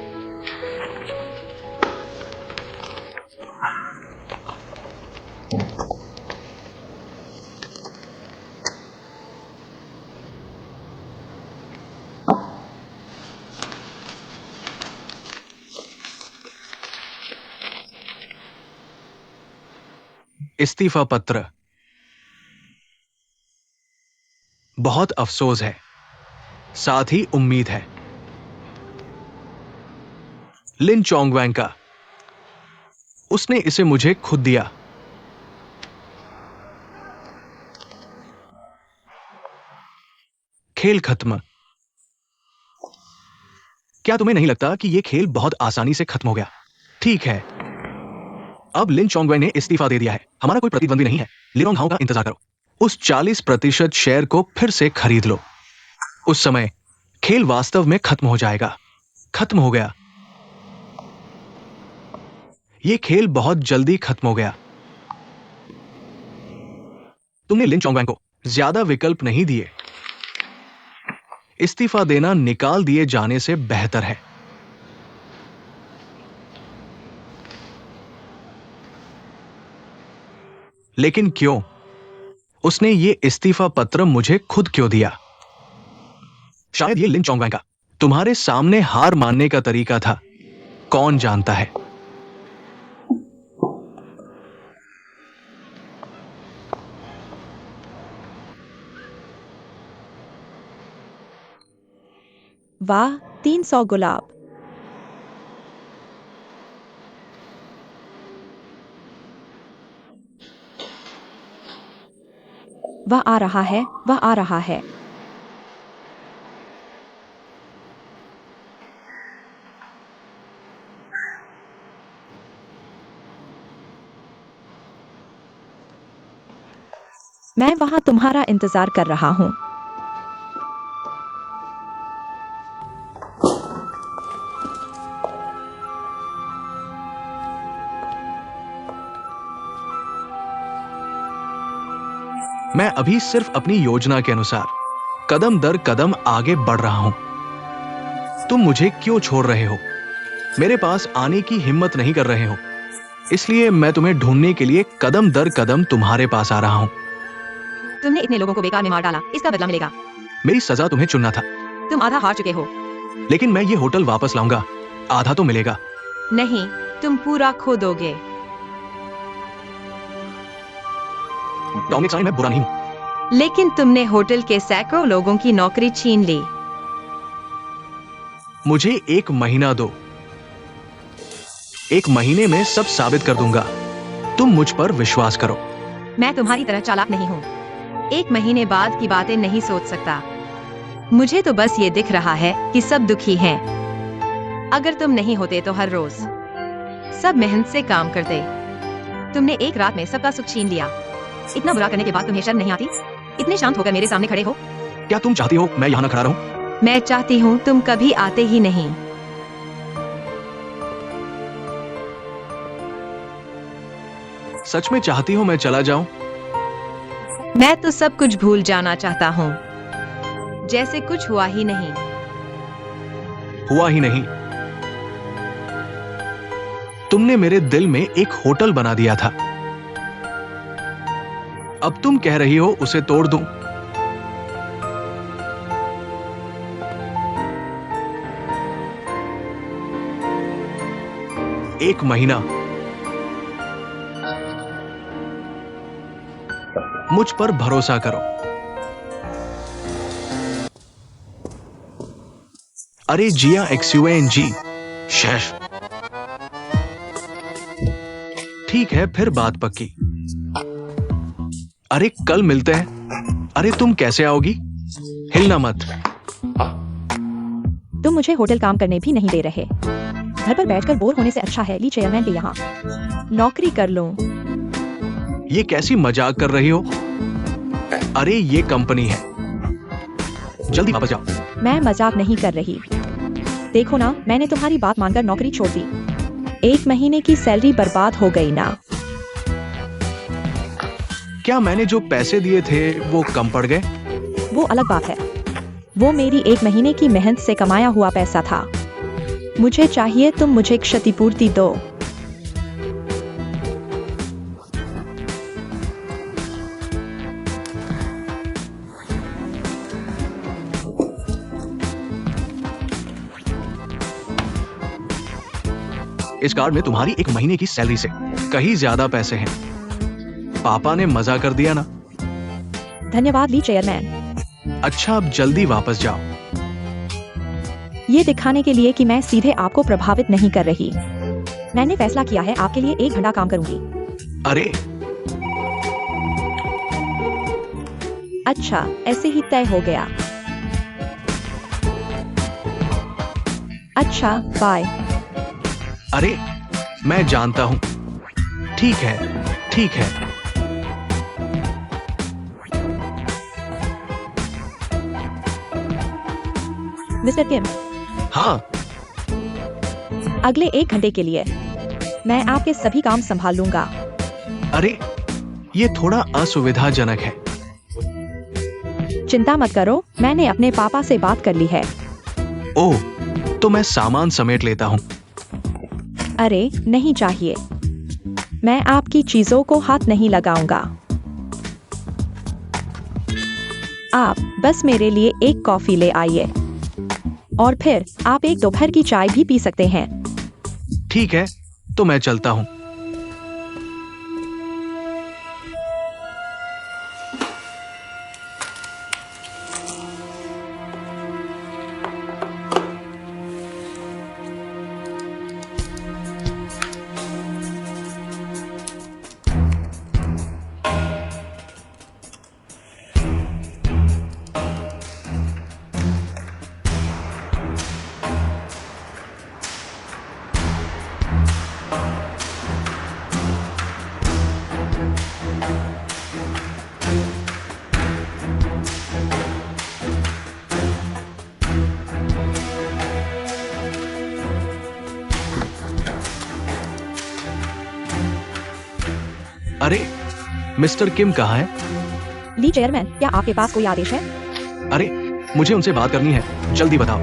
इस्तीफा पत्र। बहुत अफसोस है, साथ ही उम्मीद है। लिन चोंगवैंग का, उसने इसे मुझे खुद दिया। खेल खत्म। क्या तुम्हें नहीं लगता कि यह खेल बहुत आसानी से खत्म हो गया? ठीक है, अब लिन चोंगवैंग ने इस्तीफा दे दिया है। हमारा कोई प्रतिद्वंदी नहीं है। लिरोंग हाउ का इंतजार करो। उस 40% शेयर को फिर से खरीद लो। उस समय खेल वास्तव में खत्म हो जाएगा। खत्म हो गया। यह खेल बहुत जल्दी खत्म हो गया। तुमने लिन चोंगवैंग को ज्यादा विकल्प नहीं दिए। इस्तीफा देना निकाल दिए जाने से बेहतर है। लेकिन क्यों? उसने ये इस्तीफा पत्र मुझे खुद क्यों दिया? शायद ये लिन चोंगवैंग का तुम्हारे सामने हार मानने का तरीका था। कौन जानता है? वाह, 300 गुलाब। वह आ रहा है, वह आ रहा है। मैं वहां तुम्हारा इंतजार कर रहा हूं। मैं अभी सिर्फ अपनी योजना के अनुसार कदम दर कदम आगे बढ़ रहा हूं। तुम मुझे क्यों छोड़ रहे हो? मेरे पास आने की हिम्मत नहीं कर रहे हो, इसलिए मैं तुम्हें ढूंढने के लिए कदम दर कदम तुम्हारे पास आ रहा हूं। तुमने इतने लोगों को बेकार में मार डाला, इसका बदला मिलेगा। मेरी सजा तुम्हें चुनना था। तुम आधा हार चुके हो। लेकिन मैं ये होटल वापस लाऊंगा। आधा तो मिलेगा। नहीं, तुम पूरा खो दोगे। डोमिनिक साइन, मैं बुरा नहीं हूं। लेकिन तुमने होटल के सैकड़ों लोगों की नौकरी छीन ली। मुझे 1 महीना दो। 1 महीने में सब साबित कर दूंगा। तुम मुझ पर विश्वास करो। मैं तुम्हारी तरह चालाक नहीं हूँ। 1 महीने बाद की बातें नहीं सोच सकता। मुझे तो बस ये दिख रहा है कि सब दुखी हैं। अगर तुम नहीं होते तो हर रोज सब मेहनत से काम करते। तुमने एक रात में सबका सुख छीन लिया। इतना बुरा करने के बाद तुम्हें शर्म नहीं आती? इतने शांत होकर मेरे सामने खड़े हो। क्या तुम चाहती हो मैं यहां ना खड़ा रहूं? मैं चाहती हूँ तुम कभी आते ही नहीं। सच में चाहती हो मैं चला जाऊं? मैं तो सब कुछ भूल जाना चाहता हूँ, जैसे कुछ हुआ ही नहीं। हुआ ही नहीं। तुमने मेरे दिल में एक होटल बना दिया था। अब तुम कह रही हो उसे तोड़ दूं। 1 महीना। मुझ पर भरोसा करो। अरे जिया XUNG शेष। ठीक है, फिर बात पक्की। अरे कल मिलते हैं। अरे तुम कैसे आओगी? हिलना मत। तुम मुझे होटल काम करने भी नहीं दे रहे। घर पर बैठकर बोर होने से अच्छा है ली चेयरमैन के यहाँ नौकरी कर लूं। ये कैसी मजाक कर रही हो? अरे ये कंपनी है। जल्दी वापस जाओ। मैं मजाक नहीं कर रही। देखो ना, मैंने तुम्हारी बात मानकर नौकरी छोड़ दी। 1 महीने की सैलरी बर्बाद हो गई ना। क्या मैंने जो पैसे दिए थे वो कम पड़ गए? वो अलग बात है। वो मेरी 1 महीने की मेहनत से कमाया हुआ पैसा था। मुझे चाहिए तुम मुझे क्षतिपूर्ति दो। इस कार्ड में तुम्हारी 1 महीने की सैलरी से कहीं ज्यादा पैसे हैं। पापा ने मजा कर दिया ना। धन्यवाद ली चेयरमैन। अच्छा, अब जल्दी वापस जाओ। ये दिखाने के लिए कि मैं सीधे आपको प्रभावित नहीं कर रही, मैंने फैसला किया है आपके लिए 1 घंटा काम करूंगी। अरे अच्छा, ऐसे ही तय हो गया। अच्छा, बाय। अरे, मैं जानता हूं। ठीक है, ठीक है। मिस्टर किम, हाँ, अगले 1 घंटे के लिए मैं आपके सभी काम संभाल लूंगा। अरे, ये थोड़ा असुविधाजनक है। चिंता मत करो, मैंने अपने पापा से बात कर ली है। ओह, तो मैं सामान समेट लेता हूँ। अरे नहीं चाहिए, मैं आपकी चीजों को हाथ नहीं लगाऊंगा। आप बस मेरे लिए 1 कॉफी ले आइए और फिर आप एक दोपहर की चाय भी पी सकते हैं। ठीक है, तो मैं चलता हूँ। अरे, मिस्टर किम कहाँ है? ली चेयरमैन, क्या आपके पास कोई आदेश है? अरे, मुझे उनसे बात करनी है, जल्दी बताओ।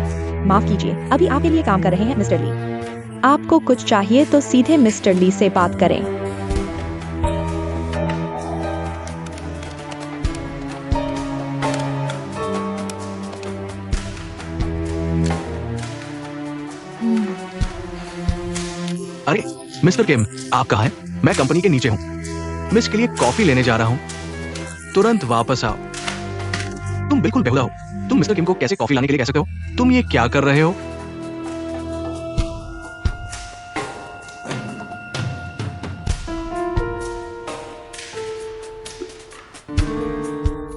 माफ कीजिए, अभी आपके लिए काम कर रहे हैं मिस्टर ली। आपको कुछ चाहिए तो सीधे मिस्टर ली से बात करें। अरे, मिस्टर किम, आप कहाँ हैं? मैं कंपनी के नीचे हूँ। मैं इसके लिए कॉफी लेने जा रहा हूँ। तुरंत वापस आओ। तुम बिल्कुल बेहुदा हो। तुम मिस्टर किम को कैसे कॉफी लाने के लिए कह सकते हो? तुम ये क्या कर रहे हो?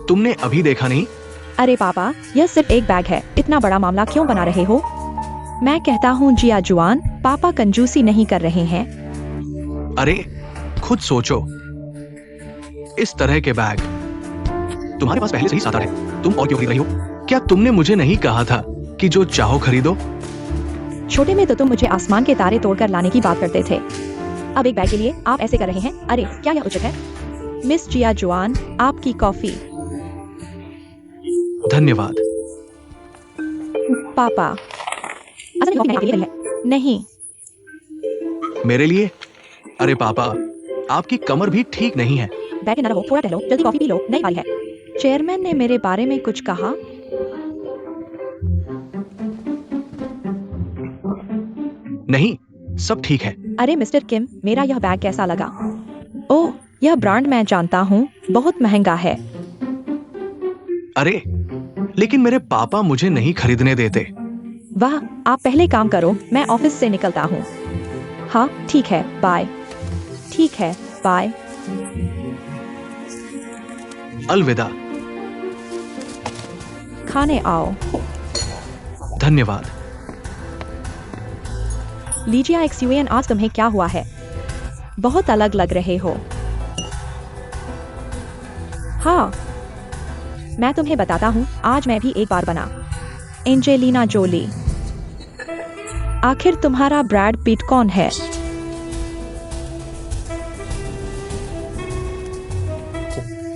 तुमने अभी देखा नहीं? अरे पापा, यह सिर्फ एक बैग है, इतना बड़ा मामला क्यों बना रहे हो? मैं कहता हूँ जिया जुआन, पापा कंजूसी नहीं कर रहे हैं। अरे, खुद सोचो। इस तरह के बैग तुम्हारे पास पहले से ही 7-8 है। तुम और क्यों खरीद रही हो? क्या तुमने मुझे नहीं कहा था कि जो चाहो खरीदो? छोटे में तो तुम मुझे आसमान के तारे तोड़कर लाने की बात करते थे, अब एक बैग के लिए आप ऐसे कर रहे हैं। अरे क्या यह उचित है? मिस जिया जुआन, आपकी कॉफी। धन्यवाद। पापा, असल में कॉफी आपके लिए है। नहीं, मेरे लिए? अरे पापा, आपकी कमर भी ठीक नहीं है। बैठे न रहो, थोड़ा टहलो, जल्दी कॉफी पी लो, नई वाली है। चेयरमैन ने मेरे बारे में कुछ कहा? नहीं, सब ठीक है। अरे मिस्टर किम, मेरा यह बैग कैसा लगा? ओह, यह ब्रांड मैं जानता हूँ, बहुत महंगा है। अरे, लेकिन मेरे पापा मुझे नहीं खरीदने देते। वाह, आप पहले काम करो, मैं ऑफिस से निकलता हूँ। हाँ ठीक है, बाय। ठीक है, बाय। अलविदा। खाने आओ। धन्यवाद। लीजिए एक्सयूएन, आज तुम्हें क्या हुआ है? बहुत अलग लग रहे हो। हाँ, मैं तुम्हें बताता हूँ, आज मैं भी एक बार बना। Angelina Jolie. आखिर तुम्हारा ब्रैड पिट कौन है?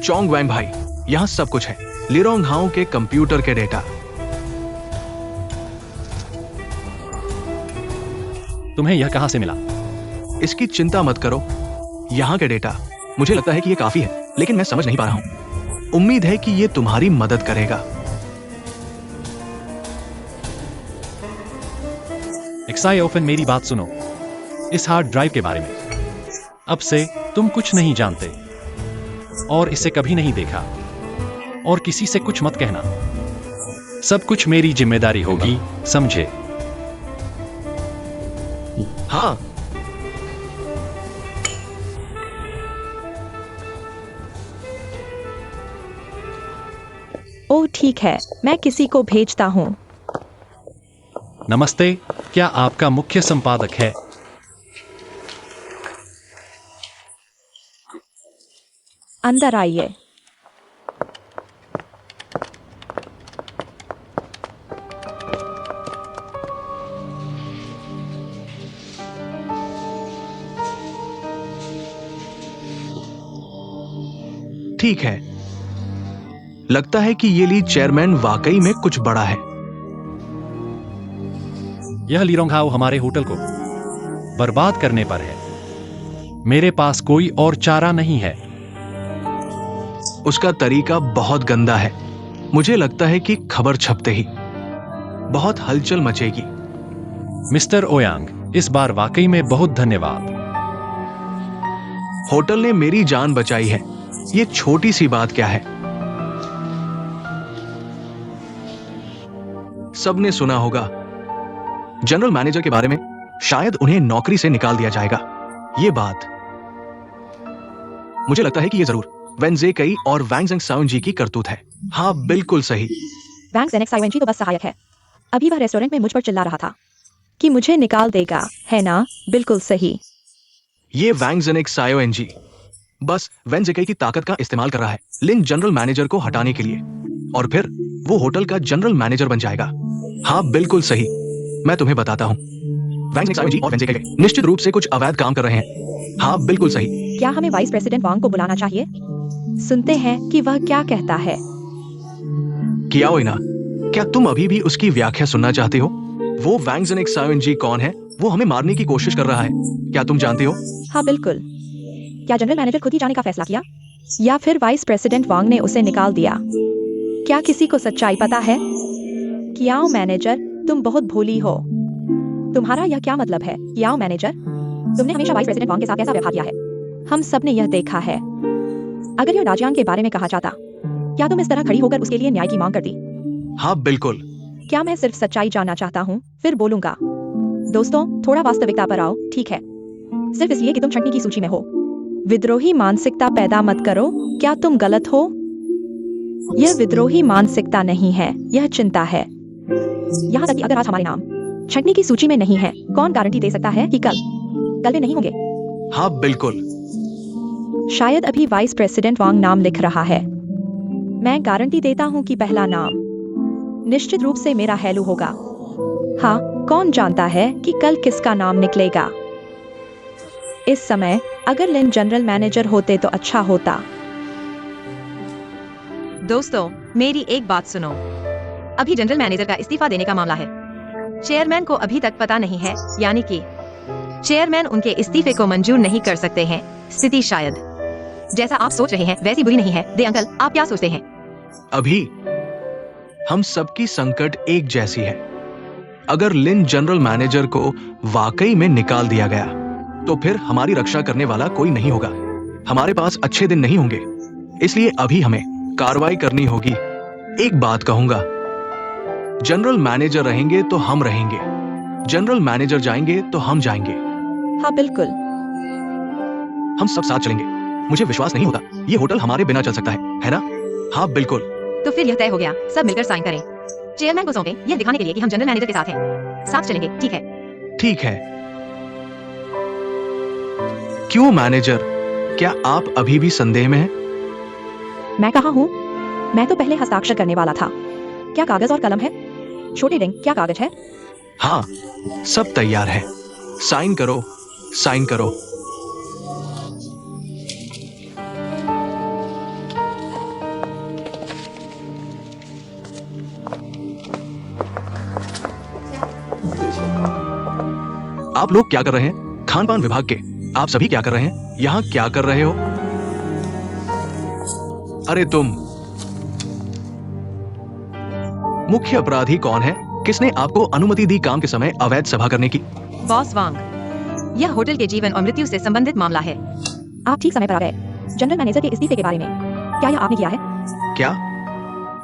चोंग वैंग भाई, यहाँ सब कुछ है। लिरोंग हाउ के कंप्यूटर के डेटा। तुम्हें यह कहां से मिला? इसकी चिंता मत करो, यहाँ के डेटा। मुझे लगता है कि ये काफी है, लेकिन मैं समझ नहीं पा रहा हूँ। उम्मीद है कि ये तुम्हारी मदद करेगा। एक्साई ओफन, मेरी बात सुनो। इस हार्ड ड्राइव के बारे में अब से तुम कुछ नहीं जानते और इसे कभी नहीं देखा। और किसी से कुछ मत कहना। सब कुछ मेरी जिम्मेदारी होगी, समझे? हाँ। ओह ठीक है, मैं किसी को भेजता हूँ। नमस्ते, क्या आपका मुख्य संपादक है? अंदर आइए। ठीक है, लगता है कि ये लीड चेयरमैन वाकई में कुछ बड़ा है। यह लीरोंघाओ हमारे होटल को बर्बाद करने पर है। मेरे पास कोई और चारा नहीं है। उसका तरीका बहुत गंदा है। मुझे लगता है कि खबर छपते ही बहुत हलचल मचेगी। मिस्टर ओयांग, इस बार वाकई में बहुत धन्यवाद। होटल ने मेरी जान बचाई है, ये छोटी सी बात क्या है। सबने सुना होगा जनरल मैनेजर के बारे में, शायद उन्हें नौकरी से निकाल दिया जाएगा। ये बात मुझे लगता है कि ये जरूर वेन ज़ेकेई और वांग ज़ेंगसाओन जी की करतूत है। हाँ बिल्कुल सही। वांग ज़ेनेक्साओन जी तो बस सहायक है। अभी वह रेस्टोरेंट में मुझ पर चिल्ला रहा था कि मुझे निकाल देगा, है ना? बिल्कुल सही। ये वांग ज़ेनेक्साओन जी बस वेन ज़ेकेई की ताकत का इस्तेमाल कर रहा है लिन जनरल मैनेजर को हटाने के लिए, और फिर वो होटल का जनरल मैनेजर बन जाएगा। हाँ बिल्कुल सही, मैं तुम्हें बताता हूँ। वांग ज़ेनेक्साओन जी और वेन ज़ेकेई निश्चित रूप से कुछ अवैध काम कर रहे हैं। हाँ बिल्कुल सही। क्या हमें वाइस प्रेसिडेंट वांग को बुलाना चाहिए? सुनते हैं कि वह क्या कहता है। कियाओइना, क्या तुम अभी भी उसकी व्याख्या सुनना चाहते हो? वो वांग ज़ेनेक्साओन जी कौन है? वो हमें मारने की कोशिश कर रहा है, क्या तुम जानते हो? हाँ बिल्कुल। क्या जनरल मैनेजर खुद ही जाने का फैसला किया, या फिर वाइस प्रेसिडेंट वांग ने उसे निकाल दिया? क्या किसी को सच्चाई पता है? कियाओ मैनेजर, तुम बहुत भोली हो। तुम्हारा यह क्या मतलब है, कियाओ मैनेजर? तुमने हमेशा वाइस प्रेसिडेंट वांग के साथ कैसा व्यवहार किया है? हम सब ने यह देखा है। अगर यह राजियांग के बारे में कहा जाता, क्या तुम इस तरह खड़ी होकर उसके लिए न्याय की मांग करती? हाँ बिल्कुल। क्या मैं सिर्फ सच्चाई जानना चाहता हूँ, फिर बोलूंगा। दोस्तों, थोड़ा वास्तविकता पर आओ, ठीक है? सिर्फ इसलिए कि तुम छंटनी की सूची में हो। विद्रोही मानसिकता पैदा मत करो। क्या तुम गलत हो? यह विद्रोही मानसिकता नहीं है, यह चिंता है। यहाँ तक कि अगर आज हमारे नाम छंटनी की सूची में नहीं है, कौन गारंटी दे सकता है कि कल वे नहीं होंगे? हाँ बिल्कुल। शायद अभी वाइस प्रेसिडेंट वांग नाम लिख रहा है। मैं गारंटी देता हूँ कि पहला नाम निश्चित रूप से मेरा हेलू होगा। हाँ, कौन जानता है कि कल किसका नाम निकलेगा? इस समय अगर लिन जनरल मैनेजर होते तो अच्छा होता। दोस्तों, मेरी एक बात सुनो। अभी जनरल मैनेजर का इस्तीफा देने का मामला है। चेयरमैन को अभी तक पता नहीं है, यानी कि चेयरमैन उनके इस्तीफे को मंजूर नहीं कर सकते हैं। स्थिति शायद जैसा आप सोच रहे हैं वैसी बुरी नहीं है। दे अंकल, आप क्या सोचते हैं? अभी हम सबकी संकट एक जैसी है। अगर लिन जनरल मैनेजर को वाकई में निकाल दिया गया तो फिर हमारी रक्षा करने वाला कोई नहीं होगा। हमारे पास अच्छे दिन नहीं होंगे, इसलिए अभी हमें कार्रवाई करनी होगी। एक बात कहूंगा, जनरल मैनेजर रहेंगे तो हम रहेंगे, जनरल मैनेजर जाएंगे तो हम जाएंगे। हाँ बिल्कुल। हम सब साथ चलेंगे। मुझे विश्वास नहीं होता ये होटल हमारे बिना चल सकता है ना? हाँ बिल्कुल। तो फिर यह तय हो गया, सब मिलकर साइन करें। चेयरमैन को सौंपें, यह दिखाने के लिए कि हम जनरल मैनेजर के साथ हैं। साथ चलेंगे, ठीक है? ठीक है। क्यों मैनेजर, क्या आप अभी भी संदेह में हैं? मैं कहाँ हूँ? मैं तो पहले हस्ताक्षर करने वाला था। क्या कागज और कलम है? छोटे रिंग, क्या कागज है? हाँ, सब तैयार है। साइन करो, साइन करो। आप लोग क्या कर रहे हैं? खान पान विभाग के आप सभी क्या कर रहे हैं? यहाँ क्या कर रहे हो? अरे तुम, मुख्य अपराधी कौन है? किसने आपको अनुमति दी काम के समय अवैध सभा करने की? बॉस वांग, यह होटल के जीवन और मृत्यु से संबंधित मामला है। आप ठीक समय पर आ गए। जनरल मैनेजर के इस्तीफे के बारे में क्या यह आपने किया है? क्या?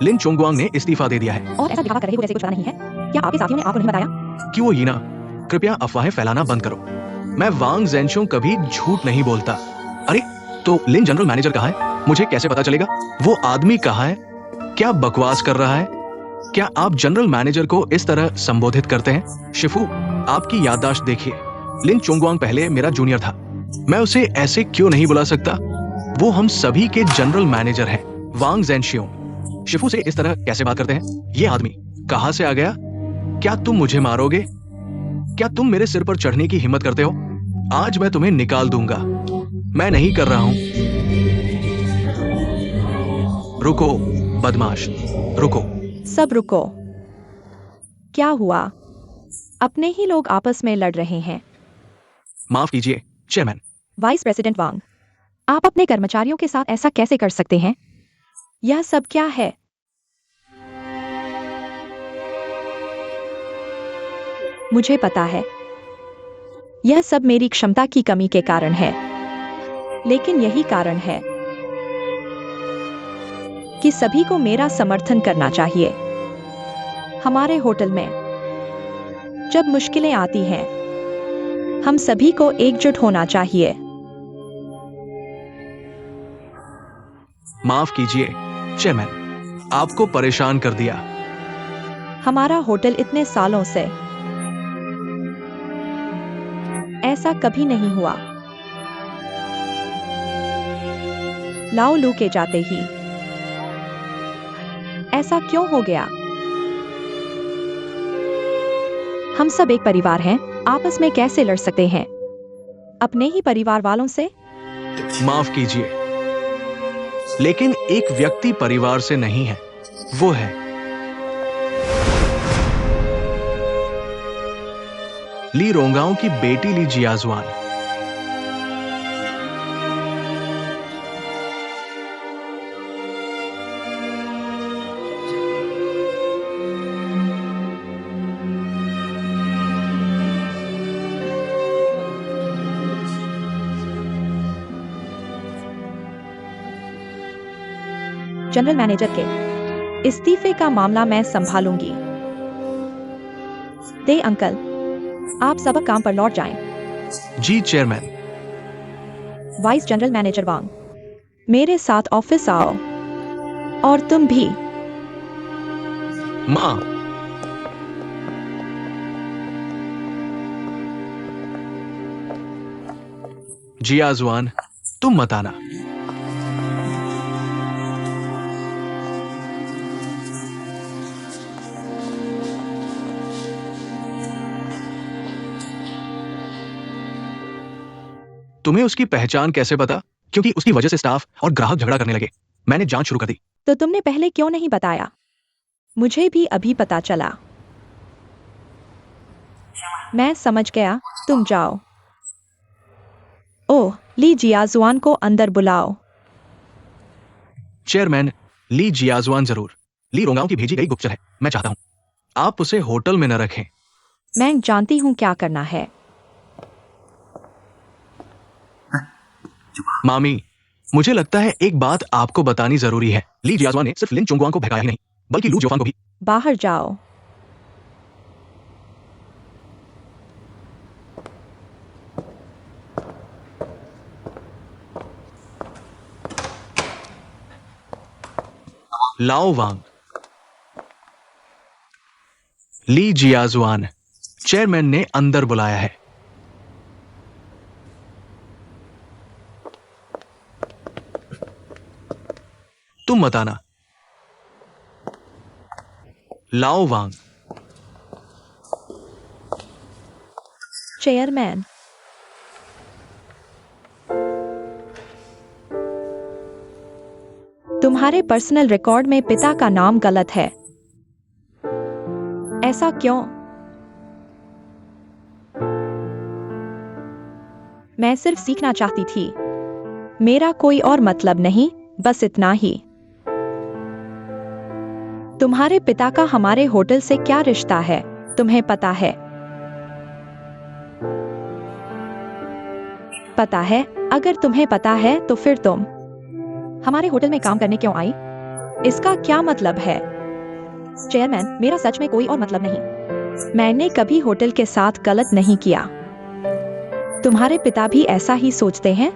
लिन चोंगवांग ने इस्तीफा दे दिया है। और ऐसा दिखावा कर रहे हो जैसे कुछ पता नहीं है। क्या आपके साथियों ने आपको नहीं बताया? क्यों यीना, कृपया अफवाहें फैलाना बंद करो। मैं वांग ज़ेनशों कभी झूठ नहीं बोलता। अरे तो लिन जनरल मैनेजर कहाँ है? मुझे कैसे पता चलेगा? वो आदमी कहाँ है? क्या बकवास कर रहा है? क्या आप जनरल मैनेजर को इस तरह संबोधित करते हैं? शिफू, आपकी याददाश्त देखिए। लिन चोंगवांग पहले मेरा जूनियर था। मैं उसे ऐसे क्यों नहीं बुला सकता? वो हम सभी के जनरल मैनेजर हैं। वांग ज़ेनशियो शिफू से इस तरह कैसे बात करते हैं? ये आदमी कहां से आ गया? क्या तुम मुझे मारोगे? क्या तुम मेरे सिर पर चढ़ने की हिम्मत करते हो? आज मैं तुम्हें निकाल दूंगा। मैं नहीं कर रहा हूं। रुको बदमाश, रुको। सब रुको। क्या हुआ? अपने ही लोग आपस में लड़ रहे हैं। माफ कीजिए चेयरमैन। वाइस प्रेसिडेंट वांग, आप अपने कर्मचारियों के साथ ऐसा कैसे कर सकते हैं? यह सब क्या है? मुझे पता है, यह सब मेरी क्षमता की कमी के कारण है, लेकिन यही कारण है कि सभी को मेरा समर्थन करना चाहिए। हमारे होटल में जब मुश्किलें आती हैं, हम सभी को एकजुट होना चाहिए। माफ कीजिए चेयरमैन, आपको परेशान कर दिया। हमारा होटल इतने सालों से ऐसा कभी नहीं हुआ। लाओ लू के जाते ही ऐसा क्यों हो गया? हम सब एक परिवार हैं, आपस में कैसे लड़ सकते हैं? अपने ही परिवार वालों से? माफ कीजिए, लेकिन एक व्यक्ति परिवार से नहीं है, वो है ली रोंगाओं की बेटी ली जियाजुआन। जनरल मैनेजर के इस्तीफे का मामला मैं संभालूंगी। दे अंकल, आप सब काम पर लौट जाएं। जी चेयरमैन। वाइस जनरल मैनेजर वांग, मेरे साथ ऑफिस आओ। और तुम भी। मां, जियाजुआन, तुम मत आना। तुम्हें उसकी पहचान कैसे पता? क्योंकि उसकी वजह से स्टाफ और ग्राहक झगड़ा करने लगे। मैंने जांच शुरू कर दी। तो तुमने पहले क्यों नहीं बताया? मुझे भी अभी पता चला। मैं समझ गया, तुम जाओ। ओह, ली जियाजुआन को अंदर बुलाओ। चेयरमैन, ली जियाजुआन जरूर ली रोंगाओं की भेजी गई गुप्तचर है। मैं चाहता हूं आप उसे होटल में न रखें। मैं जानती हूं क्या करना है। मामी, मुझे लगता है एक बात आपको बतानी जरूरी है। ली जियाजुआन ने सिर्फ लिन चोंगवांग को भगाया ही नहीं, बल्कि लू जोफान को भी। बाहर जाओ। लाओ वांग, ली जियाजुआन, चेयरमैन ने अंदर बुलाया है। तुम मत आना। लाओ वांग। चेयरमैन, तुम्हारे पर्सनल रिकॉर्ड में पिता का नाम गलत है। ऐसा क्यों? मैं सिर्फ सीखना चाहती थी। मेरा कोई और मतलब नहीं, बस इतना ही। तुम्हारे पिता का हमारे होटल से क्या रिश्ता है, तुम्हें पता है? पता है? अगर तुम्हें पता है तो फिर तुम हमारे होटल में काम करने क्यों आई? इसका क्या मतलब है? चेयरमैन, मेरा सच में कोई और मतलब नहीं। मैंने कभी होटल के साथ गलत नहीं किया। तुम्हारे पिता भी ऐसा ही सोचते हैं?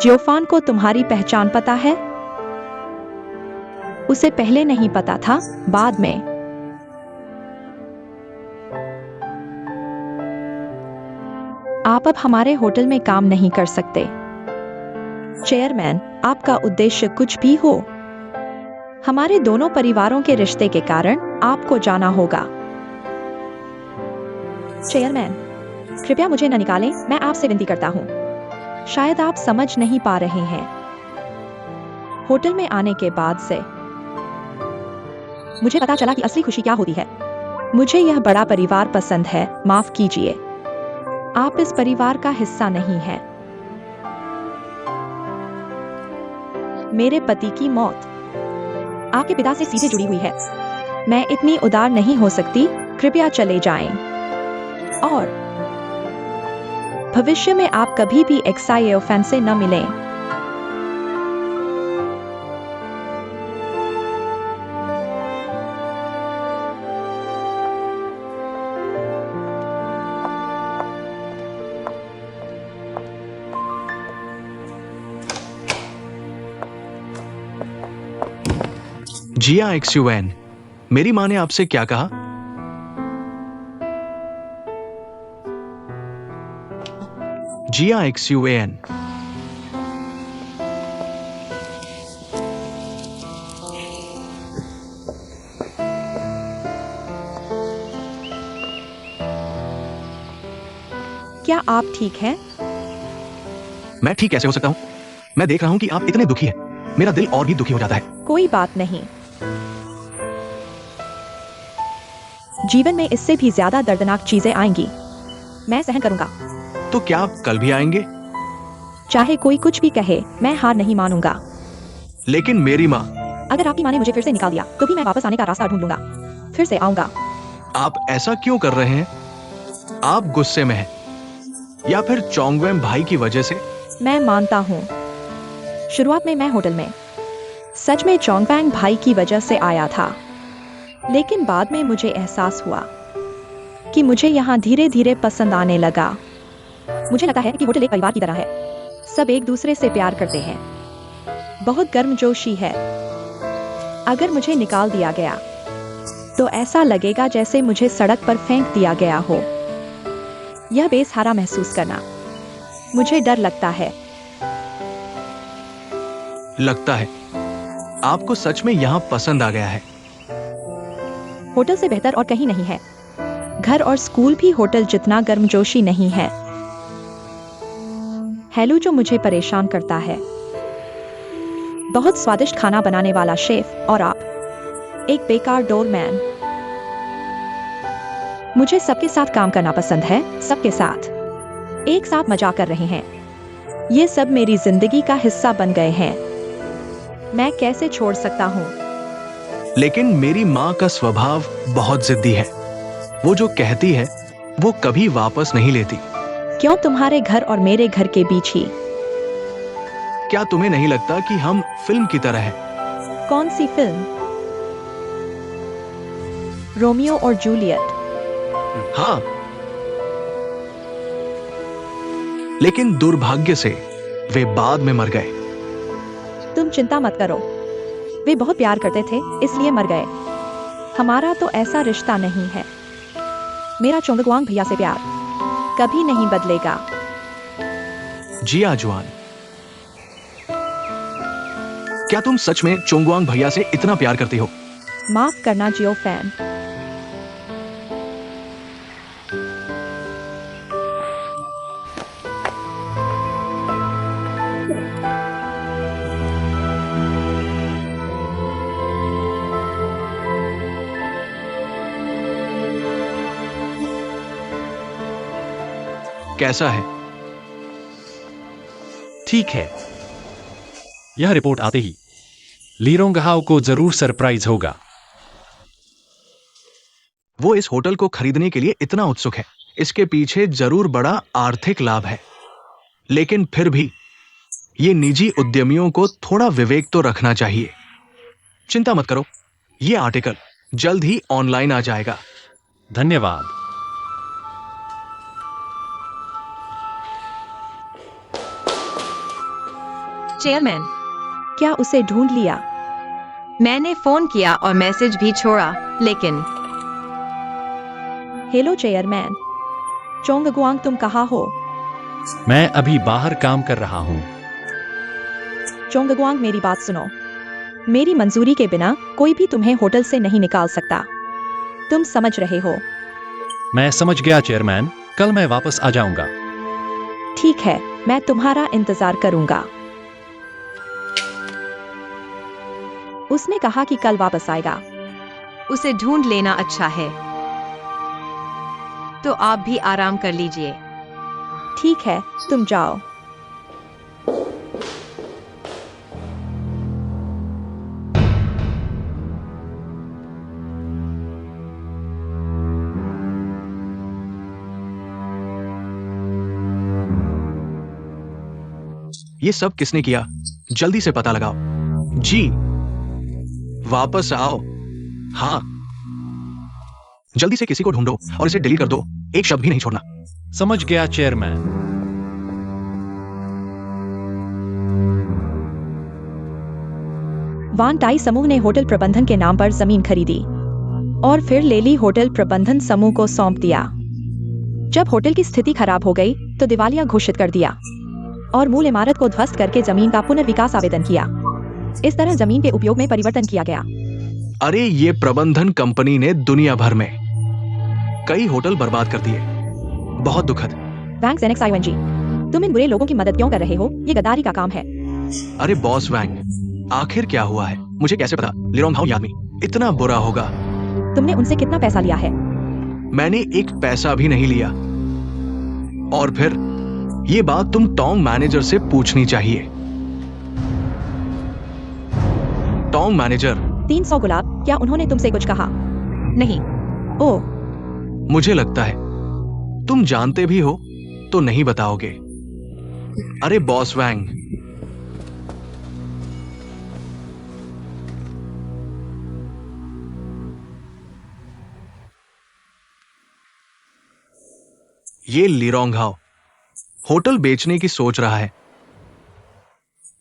जियोफान को तुम्हारी पहचान पता है? उसे पहले नहीं पता था, बाद में। आप अब हमारे होटल में काम नहीं कर सकते। चेयरमैन, आपका उद्देश्य कुछ भी हो, हमारे दोनों परिवारों के रिश्ते के कारण आपको जाना होगा। चेयरमैन, कृपया मुझे न निकालें, मैं आपसे विनती करता हूँ। शायद आप समझ नहीं पा रहे हैं। होटल में आने के बाद से मुझे पता चला कि असली खुशी क्या होती है। मुझे यह बड़ा परिवार पसंद है, माफ कीजिए। आप इस परिवार का हिस्सा नहीं हैं। मेरे पति की मौत आपके पिता से सीधे जुड़ी हुई है। मैं इतनी उदार नहीं हो सकती, कृपया चले जाएं। और भविष्य में आप कभी भी एक्साइओफैन से न मिलें। जिया एक्सयूएन, मेरी माँ ने आपसे क्या कहा? जिया एक्सयूएन, क्या आप ठीक हैं? मैं ठीक कैसे हो सकता हूँ? मैं देख रहा हूँ कि आप इतने दुखी हैं। मेरा दिल और भी दुखी हो जाता है। कोई बात नहीं। जीवन में इससे भी ज्यादा दर्दनाक चीजें आएंगी। मैं सहन करूंगा। तो क्या आप कल भी आएंगे? चाहे कोई कुछ भी कहे, मैं हार नहीं मानूंगा। लेकिन मेरी माँ। अगर आपकी माँ ने मुझे फिर से निकाल दिया, तो भी मैं वापस आने का रास्ता ढूंढ लूंगा। फिर से आऊंगा। आप ऐसा क्यों कर रहे हैं? आप गुस्से में हैं या फिर चोंगवेम भाई की वजह से? मैं मानता हूँ, शुरुआत में मैं होटल में सच में चोंगवैंग भाई की वजह से आया था, लेकिन बाद में मुझे एहसास हुआ कि मुझे यहाँ धीरे धीरे पसंद आने लगा। मुझे लगता है कि होटल एक परिवार की तरह है। सब एक दूसरे से प्यार करते हैं। बहुत गर्मजोशी है। अगर मुझे निकाल दिया गया तो ऐसा लगेगा जैसे मुझे सड़क पर फेंक दिया गया हो। यह बेसहारा महसूस करना, मुझे डर लगता है। लगता है आपको सच में यहाँ पसंद आ गया है। होटल से बेहतर और कहीं नहीं है। घर और स्कूल भी होटल जितना गर्मजोशी नहीं है। हेलू जो मुझे परेशान करता है, बहुत स्वादिष्ट खाना बनाने वाला शेफ, और आप एक बेकार डोरमैन। मुझे सबके साथ काम करना पसंद है, सबके साथ एक साथ मजाक कर रहे हैं। ये सब मेरी जिंदगी का हिस्सा बन गए हैं। मैं कैसे छोड़ सकता हूँ? लेकिन मेरी माँ का स्वभाव बहुत जिद्दी है। वो जो कहती है वो कभी वापस नहीं लेती। क्यों तुम्हारे घर और मेरे घर के बीच ही? क्या तुम्हें नहीं लगता कि हम फिल्म की तरह हैं? कौन सी फिल्म? रोमियो और जूलियट? हाँ, लेकिन दुर्भाग्य से वे बाद में मर गए। तुम चिंता मत करो, वे बहुत प्यार करते थे इसलिए मर गए। हमारा तो ऐसा रिश्ता नहीं है। मेरा चोंगवांग भैया से प्यार कभी नहीं बदलेगा। जिया जुआन, क्या तुम सच में चोंगवांग भैया से इतना प्यार करती हो? माफ करना जियो फैन। कैसा है? ठीक है। यह रिपोर्ट आते ही लीरोंगहाओ को जरूर सरप्राइज होगा। वो इस होटल को खरीदने के लिए इतना उत्सुक है। इसके पीछे जरूर बड़ा आर्थिक लाभ है, लेकिन फिर भी ये निजी उद्यमियों को थोड़ा विवेक तो रखना चाहिए। चिंता मत करो, ये आर्टिकल जल्द ही ऑनलाइन आ जाएगा। धन्यवाद। चेयरमैन, क्या उसे ढूंढ लिया? मैंने फोन किया और मैसेज भी छोड़ा, लेकिन हेलो चेयरमैन, चोंगगुआंग तुम कहाँ हो? मैं अभी बाहर काम कर रहा हूँ। चोंगगुआंग मेरी बात सुनो। मेरी मंजूरी के बिना कोई भी तुम्हें होटल से नहीं निकाल सकता। तुम समझ रहे हो? मैं समझ गया चेयरमैन, कल मैं वापस आ जाऊंगा। ठीक है, मैं तुम्हारा इंतजार करूंगा। उसने कहा कि कल वापस आएगा। उसे ढूंढ लेना अच्छा है। तो आप भी आराम कर लीजिए। ठीक है, तुम जाओ। ये सब किसने किया? जल्दी से पता लगाओ। जी, वापस आओ। हाँ, जल्दी से किसी को ढूंढो और इसे डिलीट कर दो, एक शब्द भी नहीं छोड़ना। समझ गया चेयरमैन। वान टाई समूह ने होटल प्रबंधन के नाम पर जमीन खरीदी और फिर लेली होटल प्रबंधन समूह को सौंप दिया। जब होटल की स्थिति खराब हो गई तो दिवालिया घोषित कर दिया और मूल इमारत को ध्वस्त करके जमीन का पुनर्विकास आवेदन किया। इस तरह जमीन के उपयोग में परिवर्तन किया गया। अरे, ये प्रबंधन कंपनी ने दुनिया भर में कई होटल बर्बाद कर दिए। बहुत दुखद। वैंग जेनेक्स, तुम इन बुरे लोगों की मदद क्यों कर रहे हो? ये गद्दारी का काम है। अरे बॉस वैंग, आखिर क्या हुआ है? मुझे कैसे पता लिरोंग हाउ आदमी इतना बुरा होगा? तुमने उनसे कितना पैसा लिया है? मैंने एक पैसा भी नहीं लिया। और फिर ये बात तुम टॉम मैनेजर से पूछनी चाहिए। Tom manager. 300 गुलाब, क्या उन्होंने तुमसे कुछ कहा? नहीं। ओह, मुझे लगता है तुम जानते भी हो तो नहीं बताओगे। अरे बॉस वैंग, ये लिरोंग हाउ होटल बेचने की सोच रहा है।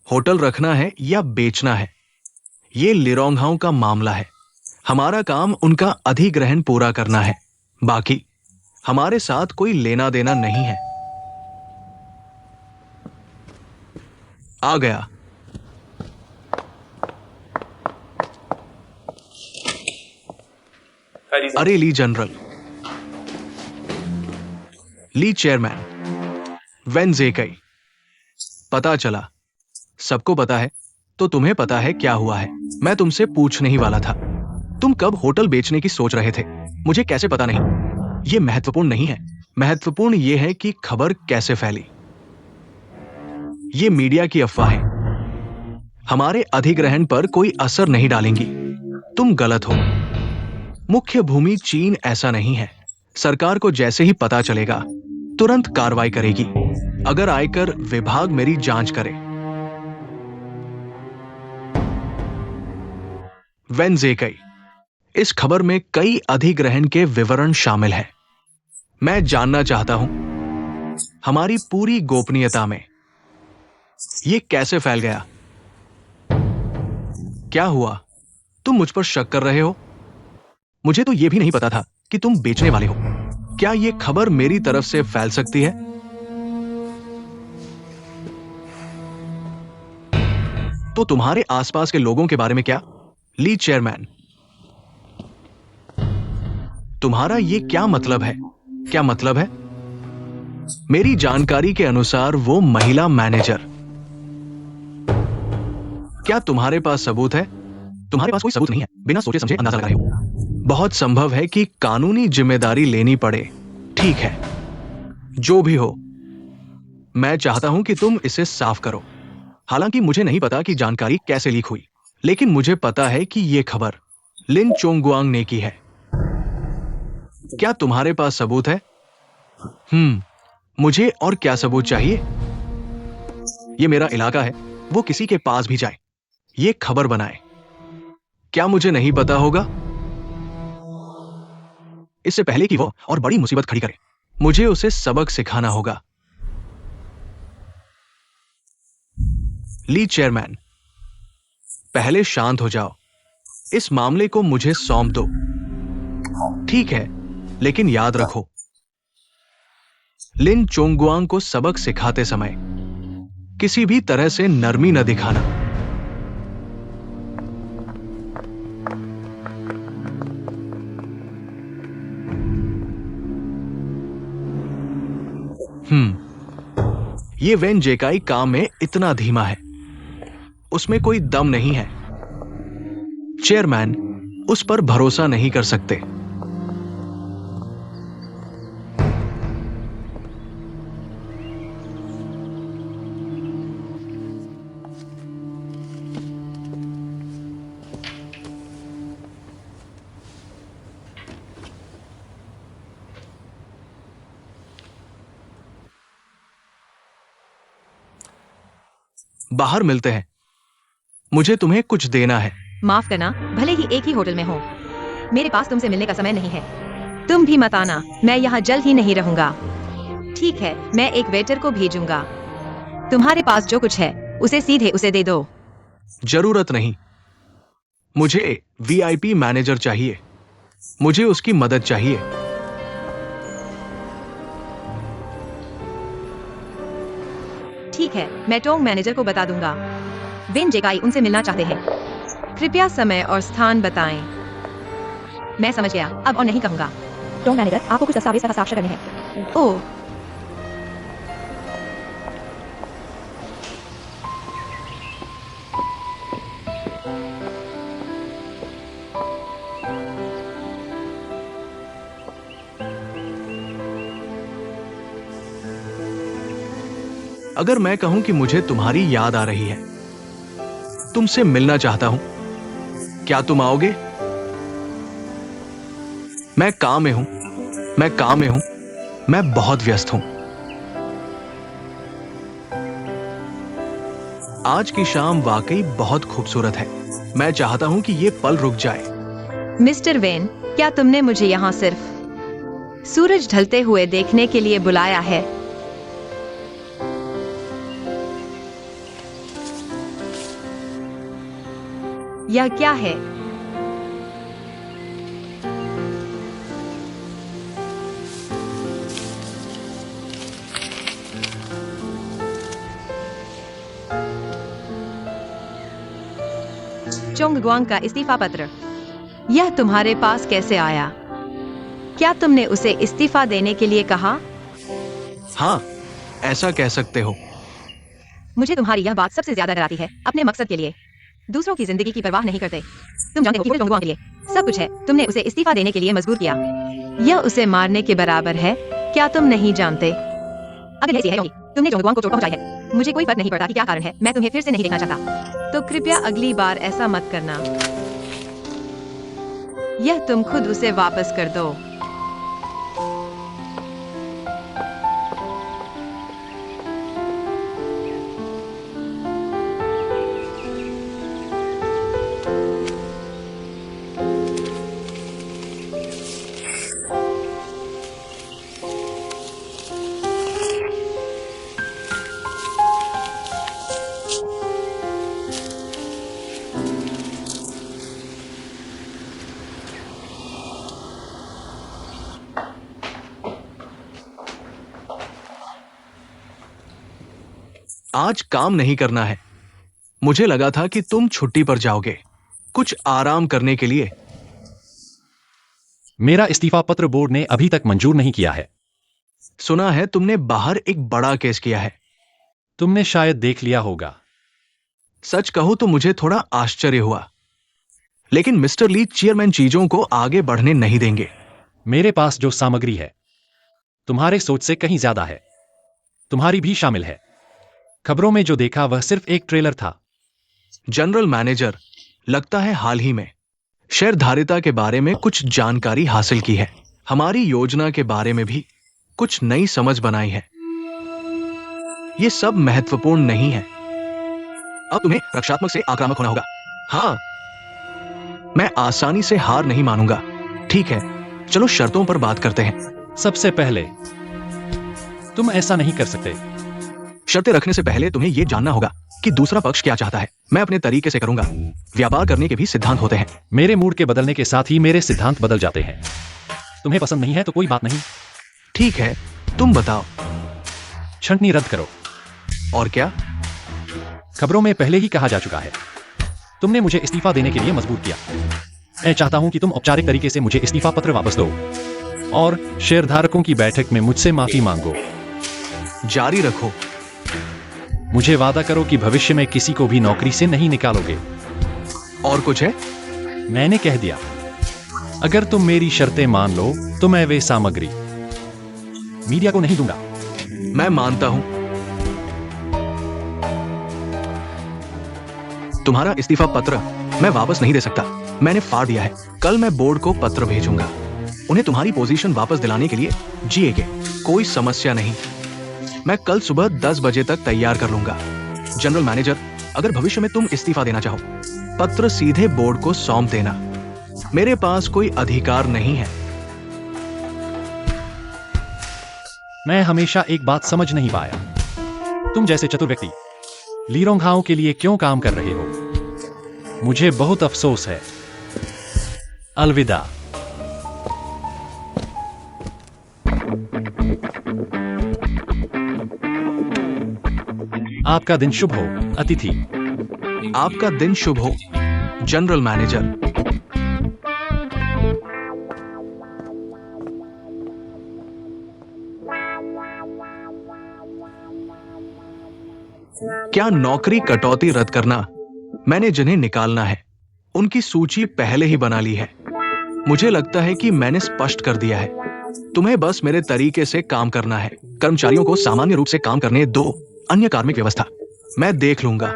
होटल रखना है या बेचना है, ये लिरोंग हाउ का मामला है। हमारा काम उनका अधिग्रहण पूरा करना है, बाकी हमारे साथ कोई लेना देना नहीं है। आ गया। अरे ली जनरल, ली चेयरमैन, वेन जेकई। पता चला। सबको पता है तो तुम्हें पता है क्या हुआ है। मैं तुमसे पूछने ही वाला था, तुम कब होटल बेचने की सोच रहे थे? मुझे कैसे पता नहीं? यह महत्वपूर्ण नहीं है। महत्वपूर्ण यह है कि खबर कैसे फैली। ये मीडिया की अफवाहें हमारे अधिग्रहण पर कोई असर नहीं डालेंगी। तुम गलत हो। मुख्य भूमि चीन ऐसा नहीं है। सरकार को जैसे ही पता चलेगा तुरंत कार्रवाई करेगी। अगर आयकर विभाग मेरी जांच करे। वेन जेकई, इस खबर में कई अधिग्रहण के विवरण शामिल हैं। मैं जानना चाहता हूं, हमारी पूरी गोपनीयता में यह कैसे फैल गया? क्या हुआ? तुम मुझ पर शक कर रहे हो? मुझे तो यह भी नहीं पता था कि तुम बेचने वाले हो। क्या यह खबर मेरी तरफ से फैल सकती है? तो तुम्हारे आसपास के लोगों के बारे में क्या? ली चेयरमैन, तुम्हारा यह क्या मतलब है? क्या मतलब है? मेरी जानकारी के अनुसार वो महिला मैनेजर। क्या तुम्हारे पास सबूत है? तुम्हारे पास कोई सबूत नहीं है, बिना सोचे समझे अंदाजा लगा रहे हो। बहुत संभव है कि कानूनी जिम्मेदारी लेनी पड़े। ठीक है, जो भी हो, मैं चाहता हूं कि तुम इसे साफ करो। हालांकि मुझे नहीं पता कि जानकारी कैसे लीक हुई, लेकिन मुझे पता है कि यह खबर लिन चोंगगुआंग ने की है। क्या तुम्हारे पास सबूत है? मुझे और क्या सबूत चाहिए? ये मेरा इलाका है, वो किसी के पास भी जाए, ये खबर बनाए। क्या मुझे नहीं पता होगा? इससे पहले कि वो और बड़ी मुसीबत खड़ी करे, मुझे उसे सबक सिखाना होगा। ली चेयरमैन, पहले शांत हो जाओ। इस मामले को मुझे सौंप दो। ठीक है, लेकिन याद रखो, लिन चोंगुआंग को सबक सिखाते समय किसी भी तरह से नरमी न दिखाना। ये वेन जेकाई काम में इतना धीमा है, उसमें कोई दम नहीं है। चेयरमैन उस पर भरोसा नहीं कर सकते। बाहर मिलते हैं, मुझे तुम्हें कुछ देना है। माफ करना, भले ही एक ही होटल में हो, मेरे पास तुमसे मिलने का समय नहीं है। तुम भी मत आना, मैं यहाँ जल्द ही नहीं रहूंगा। ठीक है, मैं एक वेटर को भेजूंगा। तुम्हारे पास जो कुछ है उसे सीधे उसे दे दो। जरूरत नहीं, मुझे वीआईपी मैनेजर चाहिए, मुझे उसकी मदद चाहिए। ठीक है, मैं टोंग मैनेजर को बता दूंगा। वेन जेकाई उनसे मिलना चाहते हैं। कृपया समय और स्थान बताएं। मैं समझ गया, अब और नहीं कहूंगा। टोंग मैनेजर, आपको कुछ दस्तावेज पर हस्ताक्षर करने हैं। ओह, अगर मैं कहूं कि मुझे तुम्हारी याद आ रही है, तुमसे मिलना चाहता हूं, क्या तुम आओगे? मैं काम में हूं, मैं बहुत व्यस्त हूं। आज की शाम वाकई बहुत खूबसूरत है। मैं चाहता हूं कि ये पल रुक जाए। मिस्टर वेन, क्या तुमने मुझे यहाँ सिर्फ सूरज ढलते हुए देखने के लिए बुलाया है? यह क्या है? चोंगगुआंग का इस्तीफा पत्र। यह तुम्हारे पास कैसे आया? क्या तुमने उसे इस्तीफा देने के लिए कहा? हाँ, ऐसा कह सकते हो। मुझे तुम्हारी यह बात सबसे ज्यादा डराती है। अपने मकसद के लिए दूसरों की जिंदगी की परवाह नहीं करते। तुम जानते हो कि चोंगगुआंग के लिए सब कुछ है। तुमने उसे इस्तीफा देने के लिए मजबूर किया। यह उसे मारने के बराबर है। क्या तुम नहीं जानते? अगर ऐसी है क्योंकि तुमने चोंगगुआंग को चोट पहुंचाई है। मुझे कोई फर्क नहीं पड़ता कि क्या कारण है। मैं तुम्हें फिर से नहीं देखना चाहता। तो कृपया अगली बार ऐसा मत करना। यह तुम खुद उसे वापस कर दो। आज काम नहीं करना है। मुझे लगा था कि तुम छुट्टी पर जाओगे, कुछ आराम करने के लिए। मेरा इस्तीफा पत्र बोर्ड ने अभी तक मंजूर नहीं किया है। सुना है तुमने बाहर एक बड़ा केस किया है। तुमने शायद देख लिया होगा। सच कहूं तो मुझे थोड़ा आश्चर्य हुआ, लेकिन मिस्टर ली चेयरमैन चीजों को आगे बढ़ने नहीं देंगे। मेरे पास जो सामग्री है तुम्हारे सोच से कहीं ज्यादा है। तुम्हारी भी शामिल है। खबरों में जो देखा वह सिर्फ एक ट्रेलर था। जनरल मैनेजर, लगता है हाल ही में शेयरधारिता के बारे में कुछ जानकारी हासिल की है। हमारी योजना के बारे में भी कुछ नई समझ बनाई है। ये सब महत्वपूर्ण नहीं है। अब तुम्हें रक्षात्मक से आक्रामक होना होगा। हाँ, मैं आसानी से हार नहीं मानूंगा। ठीक है, चलो शर्तों पर बात करते हैं। सबसे पहले तुम ऐसा नहीं कर सकते। शर्तें रखने से पहले तुम्हें यह जानना होगा कि दूसरा पक्ष क्या चाहता है। मैं अपने तरीके से करूंगा। व्यापार करने के भी सिद्धांत होते हैं। मेरे मूड के बदलने के साथ ही मेरे सिद्धांत बदल जाते हैं। तुम्हें पसंद नहीं है तो कोई बात नहीं। ठीक है, तुम बताओ। छंटनी रद्द करो। और क्या? खबरों में पहले ही कहा जा चुका है। तुमने मुझे इस्तीफा देने के लिए मजबूर किया। मैं चाहता हूं कि तुम औपचारिक तरीके से मुझे इस्तीफा पत्र वापस दो और शेयरधारकों की बैठक में मुझसे माफी मांगो। जारी रखो। मुझे वादा करो कि भविष्य में किसी को भी नौकरी से नहीं निकालोगे। और कुछ है? मैंने कह दिया। अगर तुम मेरी शर्तें मान लो तो मैं वे सामग्री मीडिया को नहीं दूंगा। मैं मानता हूं। तुम्हारा इस्तीफा पत्र मैं वापस नहीं दे सकता। मैंने फाड़ दिया है। कल मैं बोर्ड को पत्र भेजूंगा। उन्हें तुम्हारी पोजीशन वापस दिलाने के लिए जीएके कोई समस्या नहीं। मैं कल सुबह 10 बजे तक तैयार कर लूंगा। जनरल मैनेजर, अगर भविष्य में तुम इस्तीफा देना चाहो, पत्र सीधे बोर्ड को सौंप देना। मेरे पास कोई अधिकार नहीं है। मैं हमेशा एक बात समझ नहीं पाया। तुम जैसे चतुर व्यक्ति लीरोंघाओं के लिए क्यों काम कर रहे हो? मुझे बहुत अफसोस है। अलविदा। आपका दिन शुभ हो, अतिथि। आपका दिन शुभ हो, जनरल मैनेजर। क्या नौकरी कटौती रद्द करना? मैंने जिन्हें निकालना है उनकी सूची पहले ही बना ली है। मुझे लगता है कि मैंने स्पष्ट कर दिया है। तुम्हें बस मेरे तरीके से काम करना है। कर्मचारियों को सामान्य रूप से काम करने दो। अन्य कार्मिक व्यवस्था मैं देख लूंगा।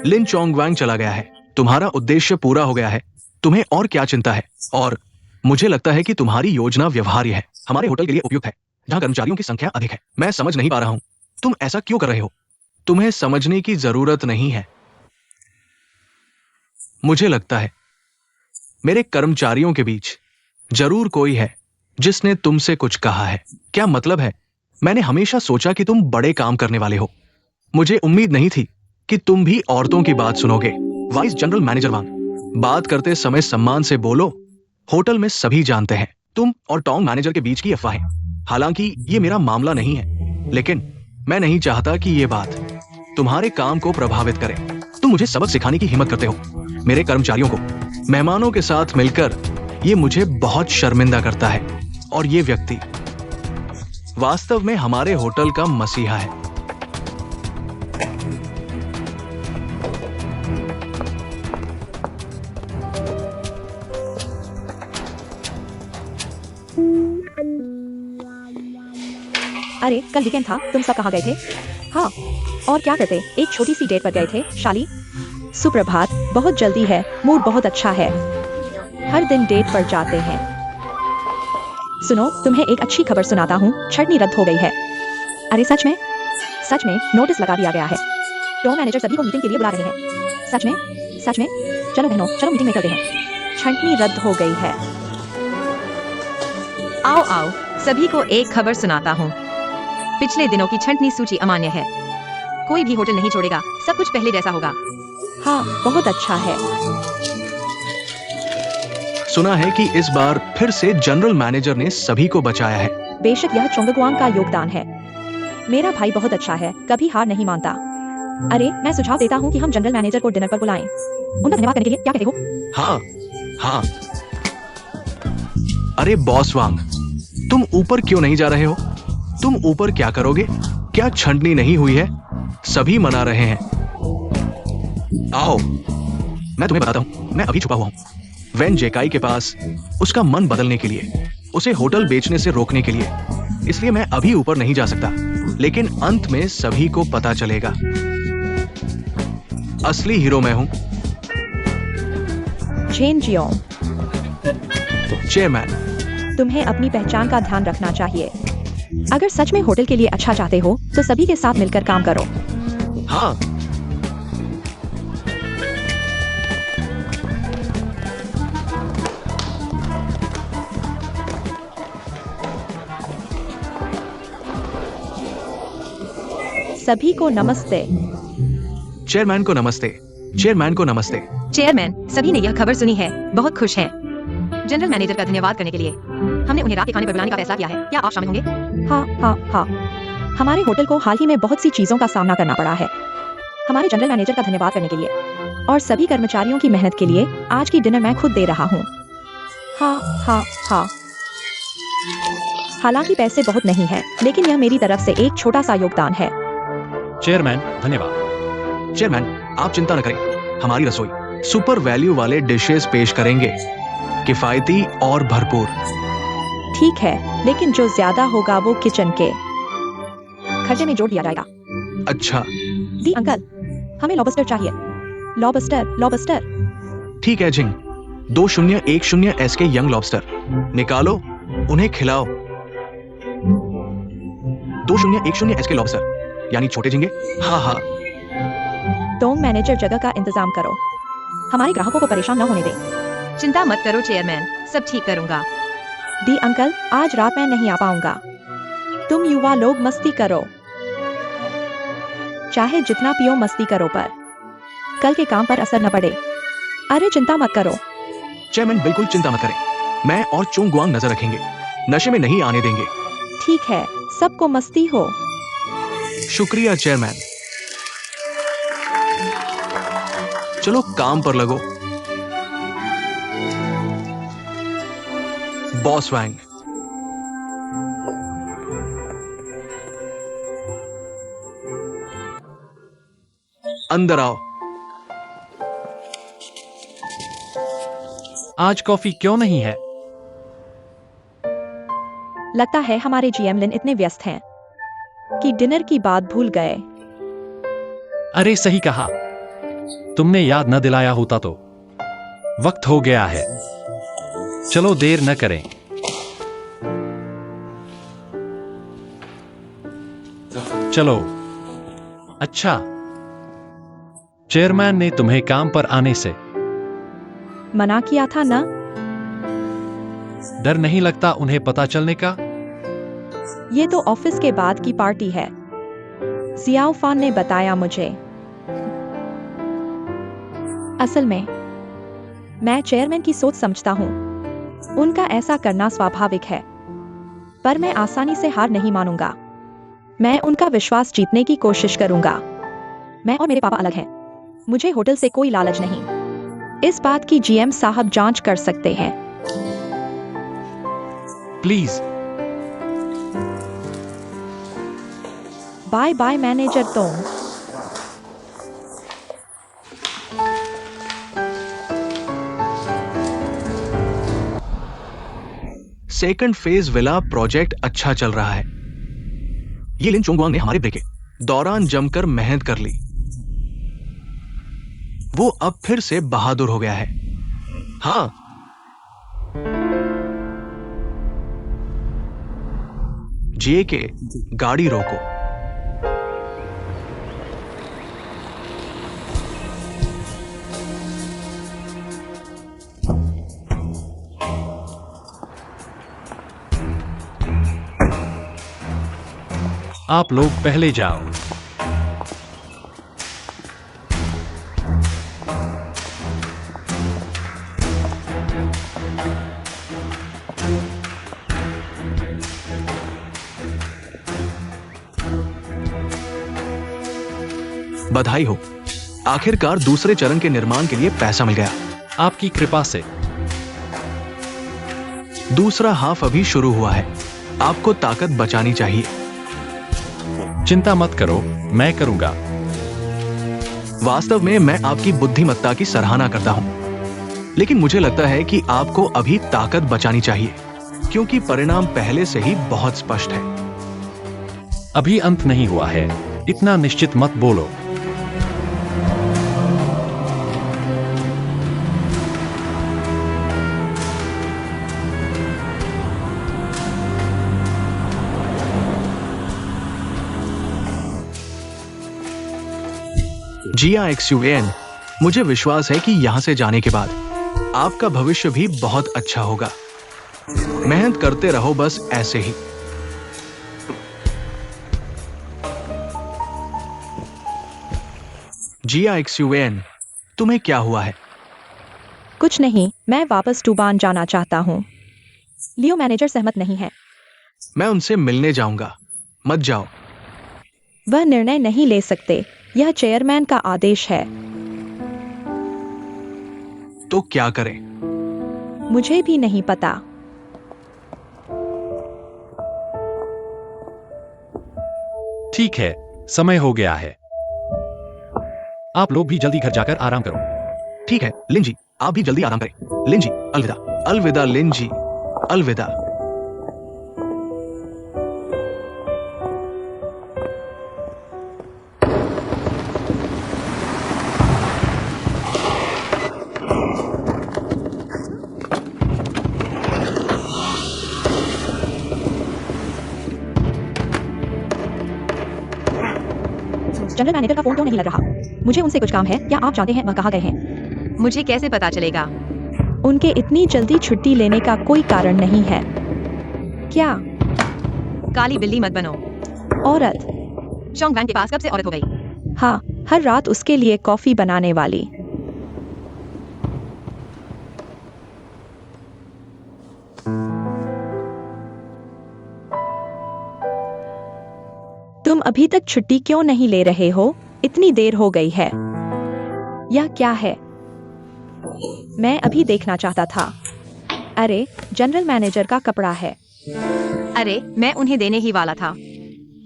लिन चोंगवांग चला गया है। तुम्हारा उद्देश्य पूरा हो गया है। तुम्हें और क्या चिंता है? और मुझे लगता है कि तुम्हारी योजना व्यवहार्य है, हमारे होटल के लिए उपयुक्त है, जहां कर्मचारियों की संख्या अधिक है। मैं समझ नहीं पा रहा हूं तुम ऐसा क्यों कर रहे हो। तुम्हें समझने की जरूरत नहीं है। मुझे लगता है मेरे कर्मचारियों के बीच जरूर कोई है जिसने तुमसे कुछ कहा है। क्या मतलब है? मैंने हमेशा सोचा कि तुम बड़े काम करने वाले हो। मुझे उम्मीद नहीं थी कि तुम भी औरतों की बात सुनोगे। वाइस जनरल मैनेजर वांग, बात करते समय सम्मान से बोलो। होटल में सभी जानते हैं तुम और टॉन्ग मैनेजर के बीच की अफवाह है। हालांकि ये मेरा मामला नहीं है, लेकिन मैं नहीं चाहता कि ये बात तुम्हारे काम को प्रभावित करे। तुम मुझे सबक सिखाने की हिम्मत करते हो। मेरे कर्मचारियों को मेहमानों के साथ मिलकर ये मुझे बहुत शर्मिंदा करता है। और ये व्यक्ति वास्तव में हमारे होटल का मसीहा है। अरे कल वीकेंड था, तुम सब कहाँ गए थे? हाँ, और क्या करते? एक छोटी सी डेट पर गए थे। शाली, सुप्रभात। बहुत जल्दी है, मूड बहुत अच्छा है। हर दिन डेट पर जाते हैं। सुनो, तुम्हें एक अच्छी खबर सुनाता हूँ। छंटनी रद्द हो गई है। अरे सच में? सच में नोटिस लगा दिया गया है। टॉन्ग मैनेजर सभी को मीटिंग के लिए बुला रहे हैं। सच में? सच में? चलो बहनों, चलो मीटिंग में करते हैं। छंटनी रद्द हो गई है। आओ आओ, सभी को एक खबर सुनाता हूँ। पिछले दिनों की छंटनी सूची अमान्य है। कोई भी होटल नहीं छोड़ेगा। सब कुछ पहले जैसा होगा। हाँ, बहुत अच्छा है। सुना है कि इस बार फिर से जनरल मैनेजर ने सभी को बचाया है। बेशक यह चोंगक्वांग का योगदान है। मेरा भाई बहुत अच्छा है, कभी हार नहीं मानता। अरे मैं सुझाव देता हूँ कि हम जनरल मैनेजर को डिनर पर बुलाएं। उनका धन्यवाद करने के लिए। क्या कहते हो? हाँ हाँ। अरे बॉस वांग, तुम ऊपर क्यों नहीं जा रहे हो? तुम ऊपर क्या करोगे? क्या छंटनी नहीं हुई है? सभी मना रहे हैं। आओ, मैं तुम्हें बताता हूं। मैं अभी छुपा हुआ हूं वेन जेकाई के पास, उसका मन बदलने के लिए, उसे होटल बेचने से रोकने के लिए। इसलिए मैं अभी ऊपर नहीं जा सकता, लेकिन अंत में सभी को पता चलेगा। असली हीरो मैं हूं। Chain Jeong, chairman. तुम्हें अपनी पहचान का ध्यान रखना चाहिए। अगर सच में होटल के लिए अच्छा चाहते हो तो सभी के साथ मिलकर काम करो। हाँ। सभी को नमस्ते। चेयरमैन को नमस्ते। चेयरमैन को नमस्ते। चेयरमैन, सभी ने यह खबर सुनी है, बहुत खुश हैं। जनरल मैनेजर का धन्यवाद करने के लिए हमने उन्हें रात के खाने पर बुलाने का फैसला किया है। क्या आप शामिल होंगे? हाँ हाँ हाँ, हमारे होटल को हाल ही में बहुत सी चीजों का सामना करना पड़ा है। हमारे जनरल मैनेजर का धन्यवाद करने के लिए और सभी कर्मचारियों की मेहनत के लिए आज की डिनर मैं खुद दे रहा हूँ। हाँ हाँ हाँ। हालांकि पैसे बहुत नहीं है, लेकिन यह मेरी तरफ से एक छोटा सा योगदान है। चेयरमैन धन्यवाद। चेयरमैन, आप चिंता न करें, हमारी रसोई सुपर वैल्यू वाले डिशेस पेश करेंगे, किफायती और भरपूर। ठीक है, लेकिन जो ज्यादा होगा वो किचन के खर्चे में जोड़ दिया जाएगा। अच्छा, दी अंकल, हमें लॉबस्टर चाहिए। Lobster lobster. ठीक है झिंग। 2010 एस के यंग लॉबस्टर निकालो, उन्हें खिलाओ। 2010 एस के लॉबस्टर यानी छोटे झींगे। हाँ हाँ। तो मैनेजर जगह का इंतजाम करो, हमारे ग्राहकों को परेशान न होने दें। चिंता मत करो चेयरमैन, सब ठीक करूंगा। दी अंकल, आज रात मैं नहीं आ पाऊंगा। तुम युवा लोग मस्ती करो, चाहे जितना पियो मस्ती करो, पर कल के काम पर असर न पड़े। अरे चिंता मत करो। चेयरमैन बिल्कुल चिंता मत करें, मैं और चोंग गुआंग नजर रखेंगे, नशे में नहीं आने देंगे। ठीक है, सबको मस्ती हो। शुक्रिया चेयरमैन। चलो काम पर लगो। बॉस वैंग। अंदर आओ। आज कॉफी क्यों नहीं है? लगता है हमारे जीएम लिन इतने व्यस्त हैं कि डिनर की बात भूल गए। अरे सही कहा, तुमने याद न दिलाया होता तो। वक्त हो गया है, चलो देर न करें। चलो। अच्छा, चेयरमैन ने तुम्हें काम पर आने से मना किया था ना? डर नहीं लगता उन्हें पता चलने का? ये तो ऑफिस के बाद की पार्टी है, जियाओ फान ने बताया मुझे। असल में मैं चेयरमैन की सोच समझता हूँ, उनका ऐसा करना स्वाभाविक है, पर मैं आसानी से हार नहीं मानूंगा। मैं उनका विश्वास जीतने की कोशिश करूंगा। मैं और मेरे पापा अलग हैं, मुझे होटल से कोई लालच नहीं। इस बात की जीएम साहब जांच कर सकते हैं। प्लीज। बाय बाय मैनेजर तोंग। सेकंड फेज विला प्रोजेक्ट अच्छा चल रहा है। ये लिन चोंगवांग ने हमारे ब्रेक के दौरान जमकर मेहनत कर ली। वो अब फिर से बहादुर हो गया है। हाँ, जेके, गाड़ी रोको। आप लोग पहले जाओ। बधाई हो, आखिरकार दूसरे चरण के निर्माण के लिए पैसा मिल गया। आपकी कृपा से। दूसरा हाफ अभी शुरू हुआ है, आपको ताकत बचानी चाहिए। चिंता मत करो, मैं करूंगा। वास्तव में मैं आपकी बुद्धिमत्ता की सराहना करता हूं, लेकिन मुझे लगता है कि आपको अभी ताकत बचानी चाहिए, क्योंकि परिणाम पहले से ही बहुत स्पष्ट है। अभी अंत नहीं हुआ है, इतना निश्चित मत बोलो। जिया XUAN, मुझे विश्वास है कि यहाँ से जाने के बाद आपका भविष्य भी बहुत अच्छा होगा। मेहनत करते रहो बस ऐसे ही। जिया XUAN, तुम्हें क्या हुआ है? कुछ नहीं, मैं वापस टूबान जाना चाहता हूँ। लियो मैनेजर सहमत नहीं है। मैं उनसे मिलने जाऊंगा, मत जाओ। वह निर्णय नहीं ले सकते, यह चेयरमैन का आदेश है। तो क्या करें? मुझे भी नहीं पता। ठीक है, समय हो गया है। आप लोग भी जल्दी घर जाकर आराम करो। ठीक है लिन जी, आप भी जल्दी आराम करें। लिन जी, अलविदा। अलविदा लिन जी, अलविदा। जनरल मैनेजर का फोन क्यों नहीं लग रहा? मुझे उनसे कुछ काम है। क्या आप जानते हैं वह कहाँ गए हैं? मुझे कैसे पता चलेगा? उनके इतनी जल्दी छुट्टी लेने का कोई कारण नहीं है। क्या? काली बिल्ली मत बनो। औरत? चोंग वैंग के पास कब से औरत हो गई? हाँ, हर रात उसके लिए कॉफी बनाने वाली। तुम अभी तक छुट्टी क्यों नहीं ले रहे हो? इतनी देर हो गई है। यह क्या है? मैं अभी देखना चाहता था। अरे, जनरल मैनेजर का कपड़ा है। अरे, मैं उन्हें देने ही वाला था।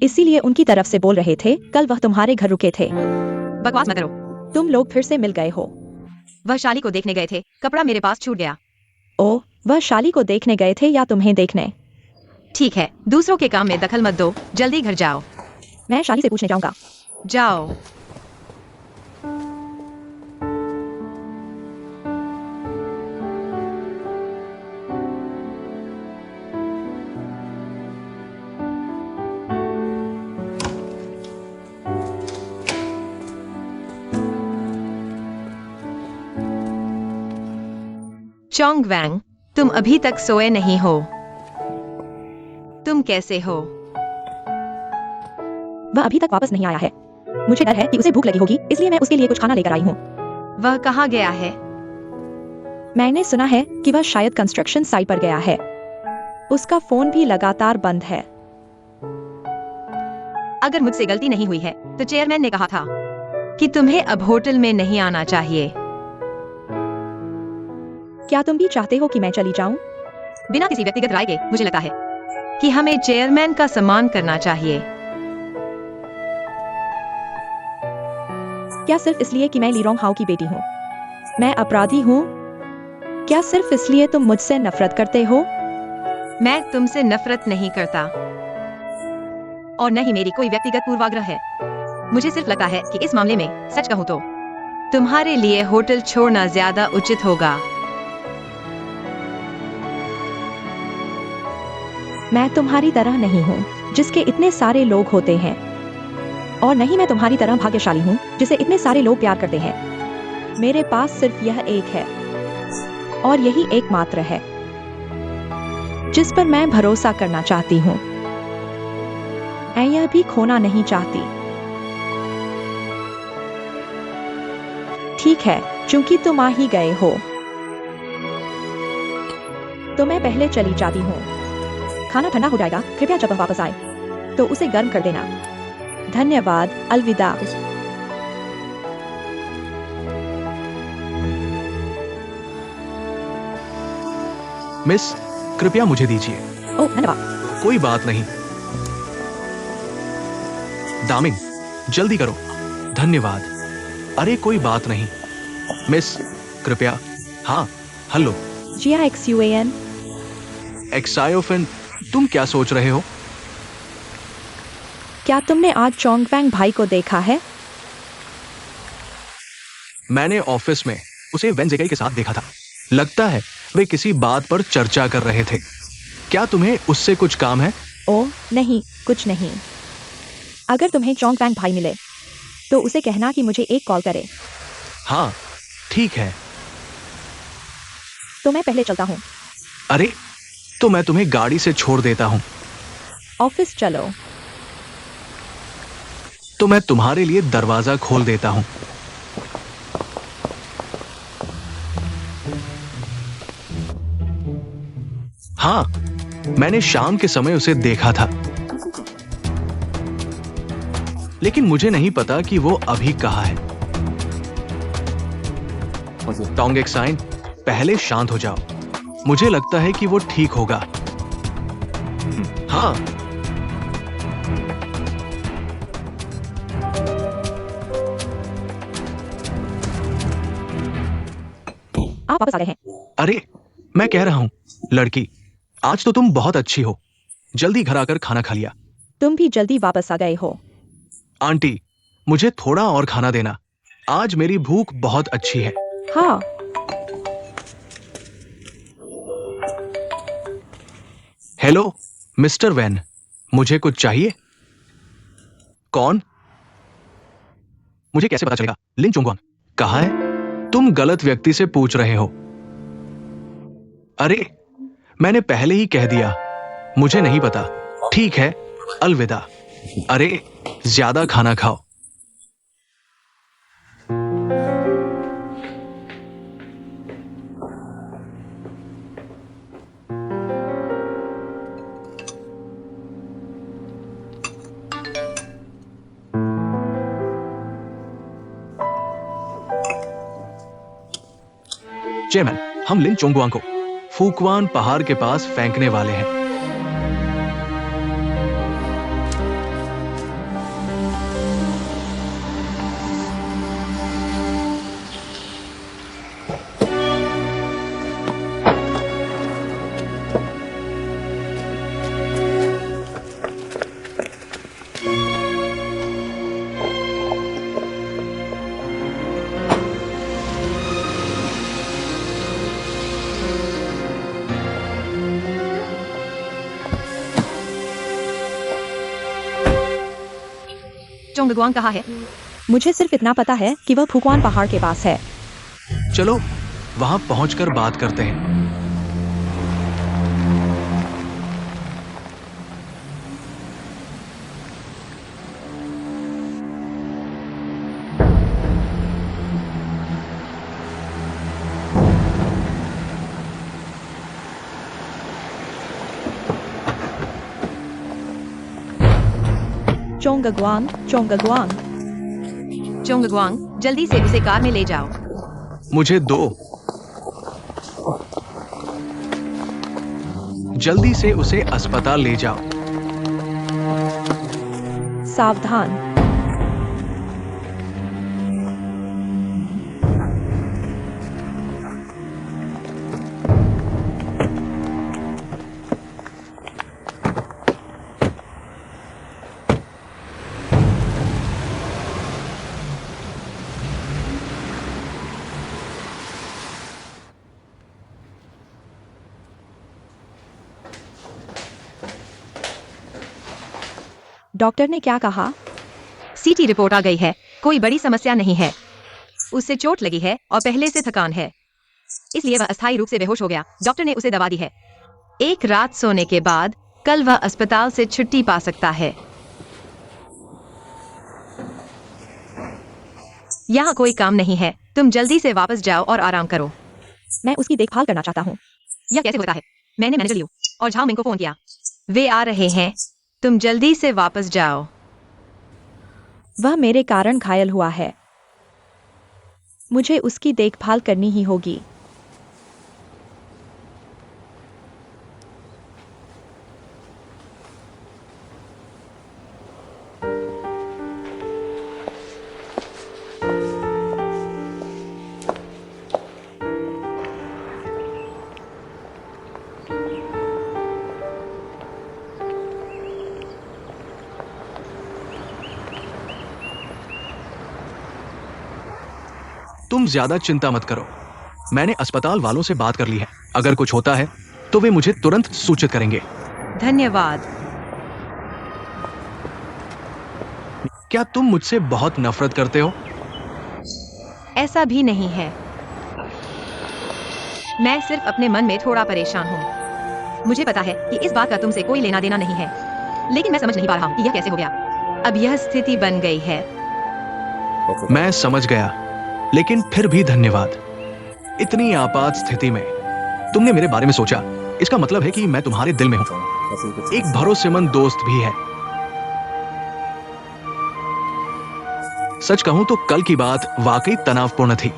इसीलिए उनकी तरफ से बोल रहे थे। कल वह तुम्हारे घर रुके थे। बकवास मत करो। तुम लोग फिर से मिल गए हो। वह शाली को देखने गए थे, कपड़ा मेरे पास छूट गया। ओह, वह शाली को देखने गए थे या तुम्हें देखने? ठीक है, दूसरों के काम में दखल मत दो, जल्दी घर जाओ। मैं शाली से पूछने जाऊंगा। जाओ। चोंग वैंग, तुम अभी तक सोए नहीं हो। तुम कैसे हो? वह अभी तक वापस नहीं आया है। मुझे डर है कि उसे भूख लगी होगी, इसलिए मैं उसके लिए कुछ खाना लेकर आई हूँ। वह कहाँ गया है? मैंने सुना है कि वह शायद कंस्ट्रक्शन साइट पर गया है। उसका फोन भी लगातार बंद है। अगर मुझसे गलती नहीं हुई है, तो चेयरमैन ने कहा था कि तुम्हें अब होटल में नहीं आना चाहिए। क्या तुम भी चाहते हो कि मैं चली जाऊं? बिना किसी व्यक्तिगत राय के, मुझे लगता है कि हमें चेयरमैन का सम्मान करना चाहिए। क्या सिर्फ इसलिए कि मैं लीरोंग हाउ की बेटी हूँ? मैं अपराधी हूँ? क्या सिर्फ इसलिए तुम मुझसे नफरत करते हो? मैं तुमसे नफरत नहीं करता, और न ही मेरी कोई व्यक्तिगत पूर्वाग्रह है। मुझे सिर्फ लगता है कि इस मामले में, सच कहूँ तो, तुम्हारे लिए होटल छोड़ना ज्यादा उचित होगा। मैं तुम्हारी तरह नहीं हूँ, जिसके इतने सारे लोग होते हैं, और नहीं मैं तुम्हारी तरह भाग्यशाली हूँ, जिसे इतने सारे लोग प्यार करते हैं। मेरे पास सिर्फ यह एक है, और यही एकमात्र है, जिस पर मैं भरोसा करना चाहती हूँ। मैं यह भी खोना नहीं चाहती। ठीक है, चूंकि तुम आ ही गए हो, तो मैं पहले चली जाती हूँ। खाना ठंडा हो जाएगा, कृपया जब वह वापस आए तो उसे गर्म कर देना। धन्यवाद, अलविदा। मिस, कृपया मुझे दीजिए। ओह, धन्यवाद। कोई बात नहीं। दामिन, जल्दी करो। धन्यवाद। अरे कोई बात नहीं। मिस, कृपया। हाँ, हेलो। जिया XUAN। एक्सायोफिन, तुम क्या सोच रहे हो? क्या तुमने आज चोंग वैंग भाई को देखा है? मैंने ऑफिस में उसे वेंजेकाई के साथ देखा था। लगता है वे किसी बात पर चर्चा कर रहे थे। क्या तुम्हें उससे कुछ काम है? ओह नहीं, कुछ नहीं। अगर तुम्हें चोंग वैंग भाई मिले तो उसे कहना कि मुझे एक कॉल करे। हाँ ठीक है। तो मैं पहले चलता हूँ। अरे तो मैं तुम्हें गाड़ी से छोड़ देता हूँ। ऑफिस चलो। तो मैं तुम्हारे लिए दरवाजा खोल देता हूँ। हाँ मैंने शाम के समय उसे देखा था, लेकिन मुझे नहीं पता कि वो अभी कहाँ है। टोंग साइन, पहले शांत हो जाओ। मुझे लगता है कि वो ठीक होगा। हाँ आप वापस आ गए हैं। अरे मैं कह रहा हूं लड़की, आज तो तुम बहुत अच्छी हो। जल्दी घर आकर खाना खा लिया। तुम भी जल्दी वापस आ गए हो। आंटी मुझे थोड़ा और खाना देना, आज मेरी भूख बहुत अच्छी है। हाँ। हेलो मिस्टर वैन, मुझे कुछ चाहिए? कौन? मुझे कैसे पता चलेगा? लिन चोंगवांग कहाँ है? तुम गलत व्यक्ति से पूछ रहे हो। अरे मैंने पहले ही कह दिया, मुझे नहीं पता। ठीक है, अलविदा। अरे ज्यादा खाना खाओ। चेयरमैन, हम लिन चोंगवांग को फूकवान पहाड़ के पास फेंकने वाले हैं। चोंगगवांग कहाँ है? मुझे सिर्फ इतना पता है कि वह फुकवान पहाड़ के पास है। चलो वहां पहुंचकर बात करते हैं। चोंगगवांग, चोंगगवांग। चोंगगवांग, जल्दी से उसे कार में ले जाओ। मुझे दो। जल्दी से उसे अस्पताल ले जाओ। सावधान। डॉक्टर ने क्या कहा? सीटी रिपोर्ट आ गई है, कोई बड़ी समस्या नहीं है। उससे चोट लगी है और पहले से थकान है, इसलिए वह अस्थायी रूप से बेहोश हो गया। डॉक्टर ने उसे दवा दी है। एक रात सोने के बाद कल वह अस्पताल से छुट्टी पा सकता है। यहाँ कोई काम नहीं है, तुम जल्दी से वापस जाओ और आराम करो। मैं उसकी देखभाल करना चाहता हूँ। यह कैसे होता है? मैंने मैनेजर लियो और झाओ मिंग को फोन किया, वे आ रहे हैं। तुम जल्दी से वापस जाओ। वह मेरे कारण घायल हुआ है, मुझे उसकी देखभाल करनी ही होगी। तुम ज्यादा चिंता मत करो, मैंने अस्पताल वालों से बात कर ली है। अगर कुछ होता है तो वे मुझे तुरंत सूचित करेंगे। धन्यवाद। क्या तुम मुझसे बहुत नफरत करते हो? ऐसा भी नहीं है। मैं सिर्फ अपने मन में थोड़ा परेशान हूँ। मुझे पता है कि इस बात का तुमसे कोई लेना देना नहीं है, लेकिन मैं समझ नहीं पा रहा हूँ कि यह कैसे हो गया। अब यह स्थिति बन गई है। मैं समझ गया, लेकिन फिर भी धन्यवाद। इतनी आपात स्थिति में तुमने मेरे बारे में सोचा, इसका मतलब है कि मैं तुम्हारे दिल में हूं। एक भरोसेमंद दोस्त भी है। सच कहूं तो कल की बात वाकई तनावपूर्ण थी।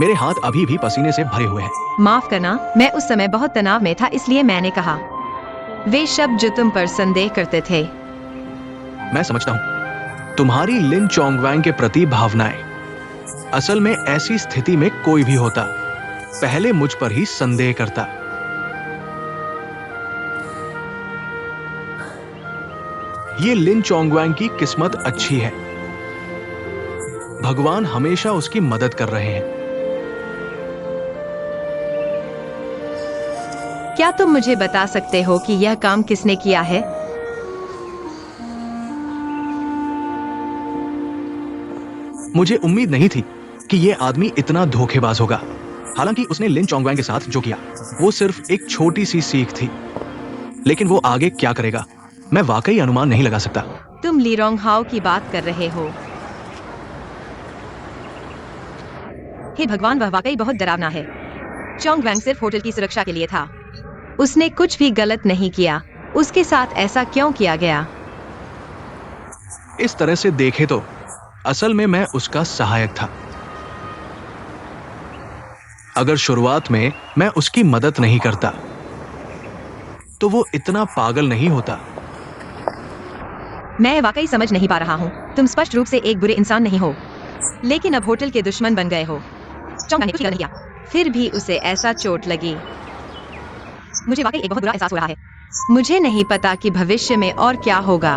मेरे हाथ अभी भी पसीने से भरे हुए हैं। माफ करना, मैं उस समय बहुत तनाव में था, इसलिए मैंने कहा वे शब्द जो तुम पर संदेह करते थे। मैं समझता हूं तुम्हारी लिन चोंगवांग के प्रति भावनाएं। असल में ऐसी स्थिति में कोई भी होता पहले मुझ पर ही संदेह करता। ये लिन चोंगवांग की किस्मत अच्छी है। भगवान हमेशा उसकी मदद कर रहे हैं। क्या तुम मुझे बता सकते हो कि यह काम किसने किया है? मुझे उम्मीद नहीं थी कि यह आदमी इतना धोखेबाज होगा। हालांकि उसने लिन चोंगवांग के साथ जो किया वो सिर्फ एक छोटी सी सीख थी, लेकिन वो आगे क्या करेगा मैं वाकई अनुमान नहीं लगा सकता। तुम ली रोंग हाओ की बात कर रहे हो? हे भगवान, वह वाकई बहुत डरावना है। चोंगवांग सिर्फ होटल की सुरक्षा के लिए था। उसने कुछ भी गलत नहीं किया। उसके साथ ऐसा क्यों किया गया? इस तरह से देखे तो असल में मैं उसका सहायक था। अगर शुरुआत में मैं उसकी मदद नहीं करता तो वो इतना पागल नहीं होता। मैं वाकई समझ नहीं पा रहा हूँ। तुम स्पष्ट रूप से एक बुरे इंसान नहीं हो, लेकिन अब होटल के दुश्मन बन गए हो। चोंगवांग ने कुछ गलत नहीं किया, फिर भी उसे ऐसा चोट लगी। मुझे वाकई एक बहुत बुरा एहसास हो रहा है। मुझे नहीं पता कि भविष्य में और क्या होगा।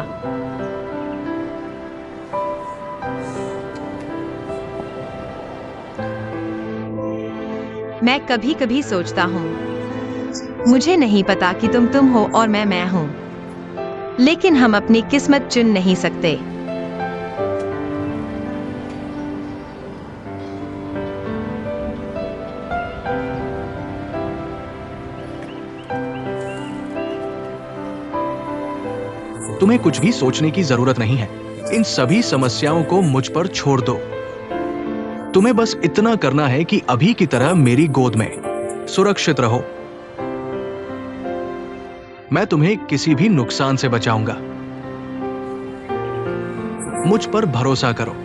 मैं कभी कभी सोचता हूँ, मुझे नहीं पता कि तुम हो और मैं हूँ, लेकिन हम अपनी किस्मत चुन नहीं सकते। तुम्हें कुछ भी सोचने की जरूरत नहीं है। इन सभी समस्याओं को मुझ पर छोड़ दो। तुम्हें बस इतना करना है कि अभी की तरह मेरी गोद में सुरक्षित रहो। मैं तुम्हें किसी भी नुकसान से बचाऊंगा। मुझ पर भरोसा करो।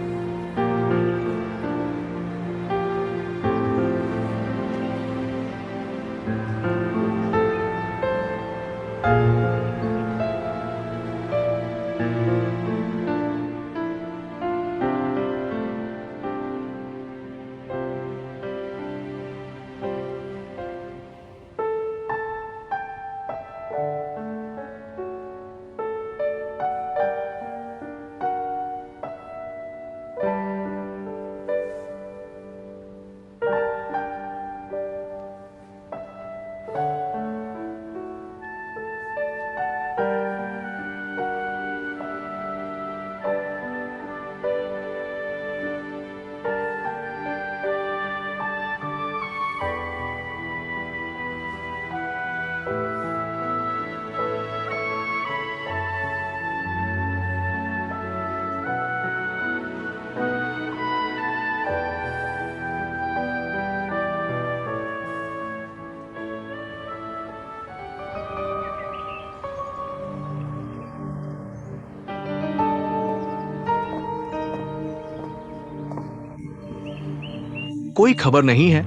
कोई खबर नहीं है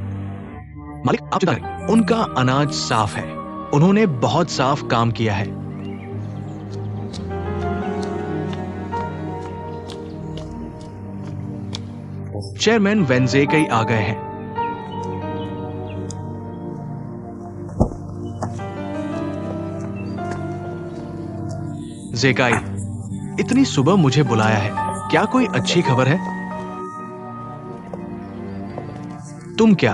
मालिक, आप चिंता करें। उनका अनाज साफ है। उन्होंने बहुत साफ काम किया है। चेयरमैन वेंजेकई आ गए हैं। जेकाई, इतनी सुबह मुझे बुलाया है, क्या कोई अच्छी खबर है? तुम क्या?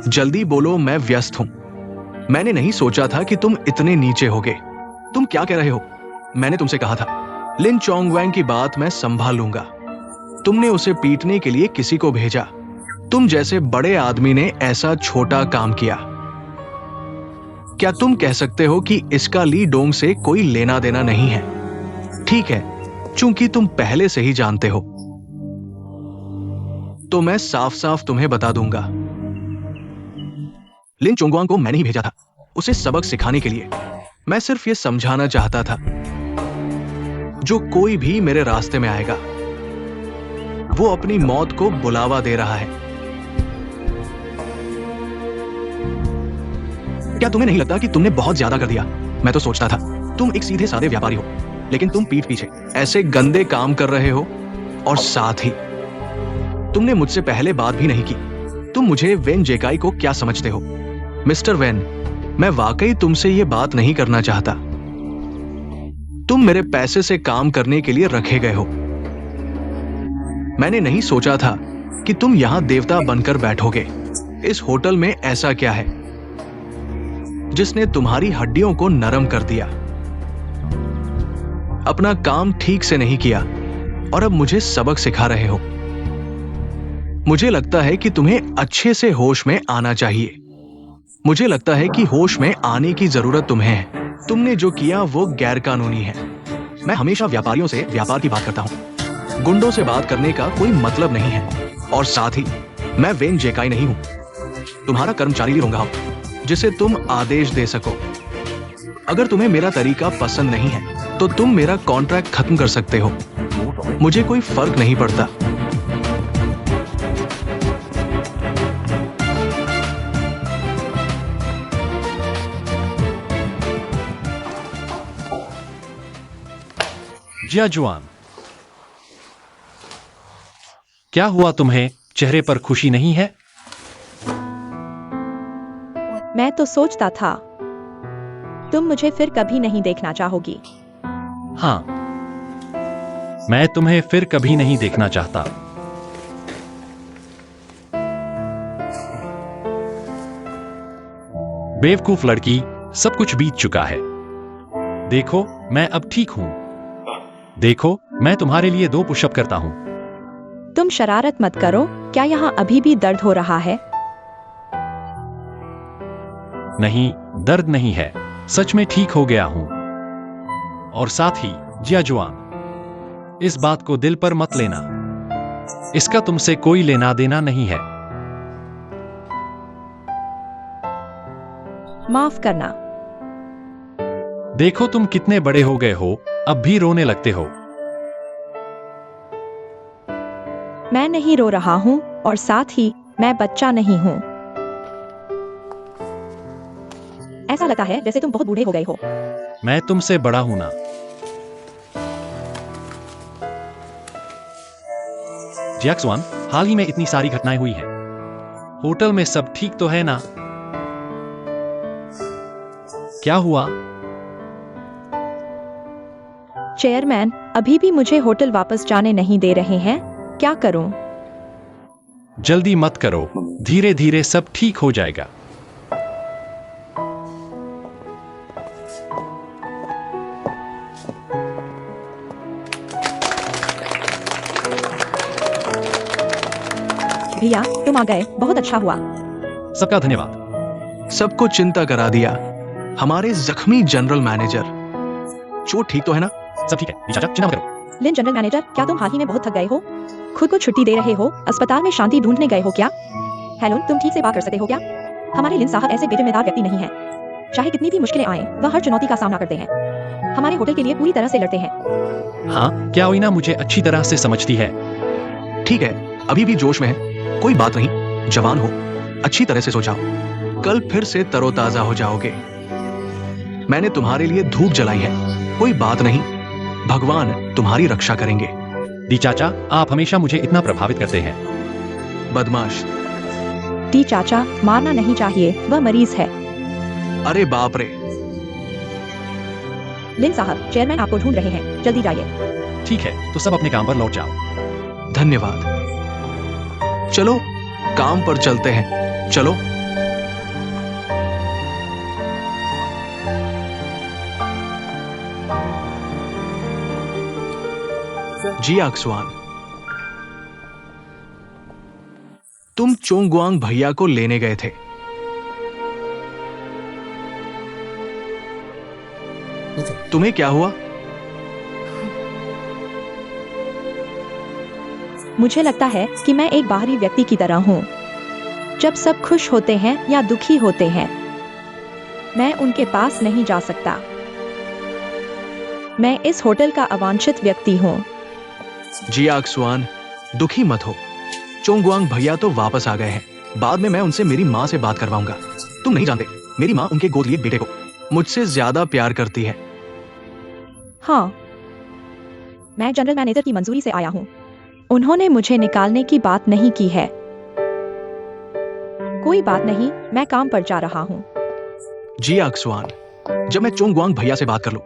जल्दी बोलो, मैं व्यस्त हूं। मैंने नहीं सोचा था कि तुम इतने नीचे होगे। तुम क्या कह रहे हो? मैंने तुमसे कहा था लिन चोंगवैंग की बात मैं संभाल लूंगा। तुमने उसे पीटने के लिए किसी को भेजा। तुम जैसे बड़े आदमी ने ऐसा छोटा काम किया। क्या तुम कह सकते हो कि इसका ली डोंग से कोई लेना देना नहीं है? ठीक है, चूंकि तुम पहले से ही जानते हो, तो मैं साफ साफ तुम्हें बता दूंगा। लिन चोंगवांग को मैंने ही भेजा था, उसे सबक सिखाने के लिए। मैं सिर्फ यह समझाना चाहता था, जो कोई भी मेरे रास्ते में आएगा, वो अपनी मौत को बुलावा दे रहा है। क्या तुम्हें नहीं लगता कि तुमने बहुत ज्यादा कर दिया? मैं तो सोचता था तुम एक सीधे साधे व्यापारी हो, लेकिन तुम पीठ पीछे ऐसे गंदे काम कर रहे हो। और साथ ही तुमने मुझसे पहले बात भी नहीं की। तुम मुझे वेन जेकाई को क्या समझते हो? मिस्टर वेन, मैं वाकई तुमसे यह बात नहीं करना चाहता। तुम मेरे पैसे से काम करने के लिए रखे गए हो। मैंने नहीं सोचा था कि तुम यहां देवता बनकर बैठोगे। इस होटल में ऐसा क्या है जिसने तुम्हारी हड्डियों को नरम कर दिया? अपना काम ठीक से नहीं किया और अब मुझे सबक सिखा रहे हो। मुझे लगता है कि तुम्हें अच्छे से होश में आना चाहिए। मुझे लगता है कि होश में आने की जरूरत तुम्हें है। तुमने जो किया वो गैर कानूनी है। मैं हमेशा व्यापारियों से व्यापार की बात करता हूं, गुंडों से बात करने का कोई मतलब नहीं है। और साथ ही मैं वेन जेकाई नहीं हूं, तुम्हारा कर्मचारी भी रहूंगा जिसे तुम आदेश दे सको। अगर तुम्हें मेरा तरीका पसंद नहीं है तो तुम मेरा कॉन्ट्रैक्ट खत्म कर सकते हो। मुझे कोई फर्क नहीं पड़ता। जिया जुआन, क्या हुआ तुम्हें? चेहरे पर खुशी नहीं है? मैं तो सोचता था तुम मुझे फिर कभी नहीं देखना चाहोगी। हाँ, मैं तुम्हें फिर कभी नहीं देखना चाहता। बेवकूफ लड़की, सब कुछ बीत चुका है। देखो, मैं अब ठीक हूं। देखो, मैं तुम्हारे लिए 2 पुशअप करता हूं। तुम शरारत मत करो। क्या यहाँ अभी भी दर्द हो रहा है? नहीं, दर्द नहीं है। सच में ठीक हो गया हूं। और साथ ही जिया जुआन, इस बात को दिल पर मत लेना। इसका तुमसे कोई लेना देना नहीं है। माफ करना। देखो, तुम कितने बड़े हो गए हो, अब भी रोने लगते हो। मैं नहीं रो रहा हूँ और साथ ही मैं बच्चा नहीं हूँ। ऐसा लगता है जैसे तुम बहुत बूढ़े हो गए हो। मैं तुमसे बड़ा हूं ना। जैक्सवान, हाल ही में इतनी सारी घटनाएं हुई हैं। होटल में सब ठीक तो है ना? क्या हुआ? चेयरमैन अभी भी मुझे होटल वापस जाने नहीं दे रहे हैं। क्या करूं? जल्दी मत करो, धीरे धीरे सब ठीक हो जाएगा। भैया, तुम आ गए, बहुत अच्छा हुआ। सबका धन्यवाद। सबको चिंता करा दिया। हमारे जख्मी जनरल मैनेजर। चोट ठीक तो है ना? सब ठीक है, चाचा, चिंता मत करो। लिन जनरल मैनेजर, क्या तुम हाल ही में बहुत थक गए हो? खुद को छुट्टी दे रहे हो? अस्पताल में शांति ढूंढने गए हो क्या? हेलो, तुम ठीक से बात कर सकते हो क्या? हमारे लिन साहब ऐसे बेजिम्मेदार व्यक्ति नहीं हैं। चाहे कितनी भी मुश्किलें आए, वह हर चुनौती का सामना करते हैं। हमारे होटल के लिए पूरी तरह से लड़ते हैं। हाँ, क्या ओइना मुझे अच्छी तरह से समझती है। ठीक है, अभी भी जोश में है, कोई बात नहीं। जवान हो, अच्छी तरह से सो जाओ, कल फिर से तरोताजा हो जाओगे। मैंने तुम्हारे लिए धूप जलाई है, कोई बात नहीं, भगवान तुम्हारी रक्षा करेंगे। दी चाचा, आप हमेशा मुझे इतना प्रभावित करते हैं। बदमाश। टी चाचा, मारना नहीं चाहिए, वह मरीज है। अरे बाप रे। लिन साहब, चेयरमैन आपको ढूंढ रहे हैं, जल्दी जाइए। ठीक है, तो सब अपने काम पर लौट जाओ। धन्यवाद। चलो काम पर चलते हैं, चलो। जी आक्सवान, तुम चोंगवांग भैया को लेने गए थे। तुम्हें क्या हुआ? मुझे लगता है कि मैं एक बाहरी व्यक्ति की तरह हूँ। जब सब खुश होते हैं या दुखी होते हैं, मैं उनके पास नहीं जा सकता। मैं इस होटल का अवांछित व्यक्ति हूँ। जी आक्सवान, दुखी मत हो। चोंगवांग भैया तो वापस आ गए हैं। बाद में मैं उनसे मेरी माँ से बात करवाऊंगा। तुम नहीं जानते, मेरी माँ उनके गोद लिए बेटे को मुझसे ज्यादा प्यार करती है। हाँ, मैं जनरल मैनेजर की मंजूरी से आया हूँ। उन्होंने मुझे निकालने की बात नहीं की है। कोई बात नहीं, मैं काम पर जा रहा हूँ। जी आक्सवान, जब मैं चोंगवांग भैया से बात कर लूं,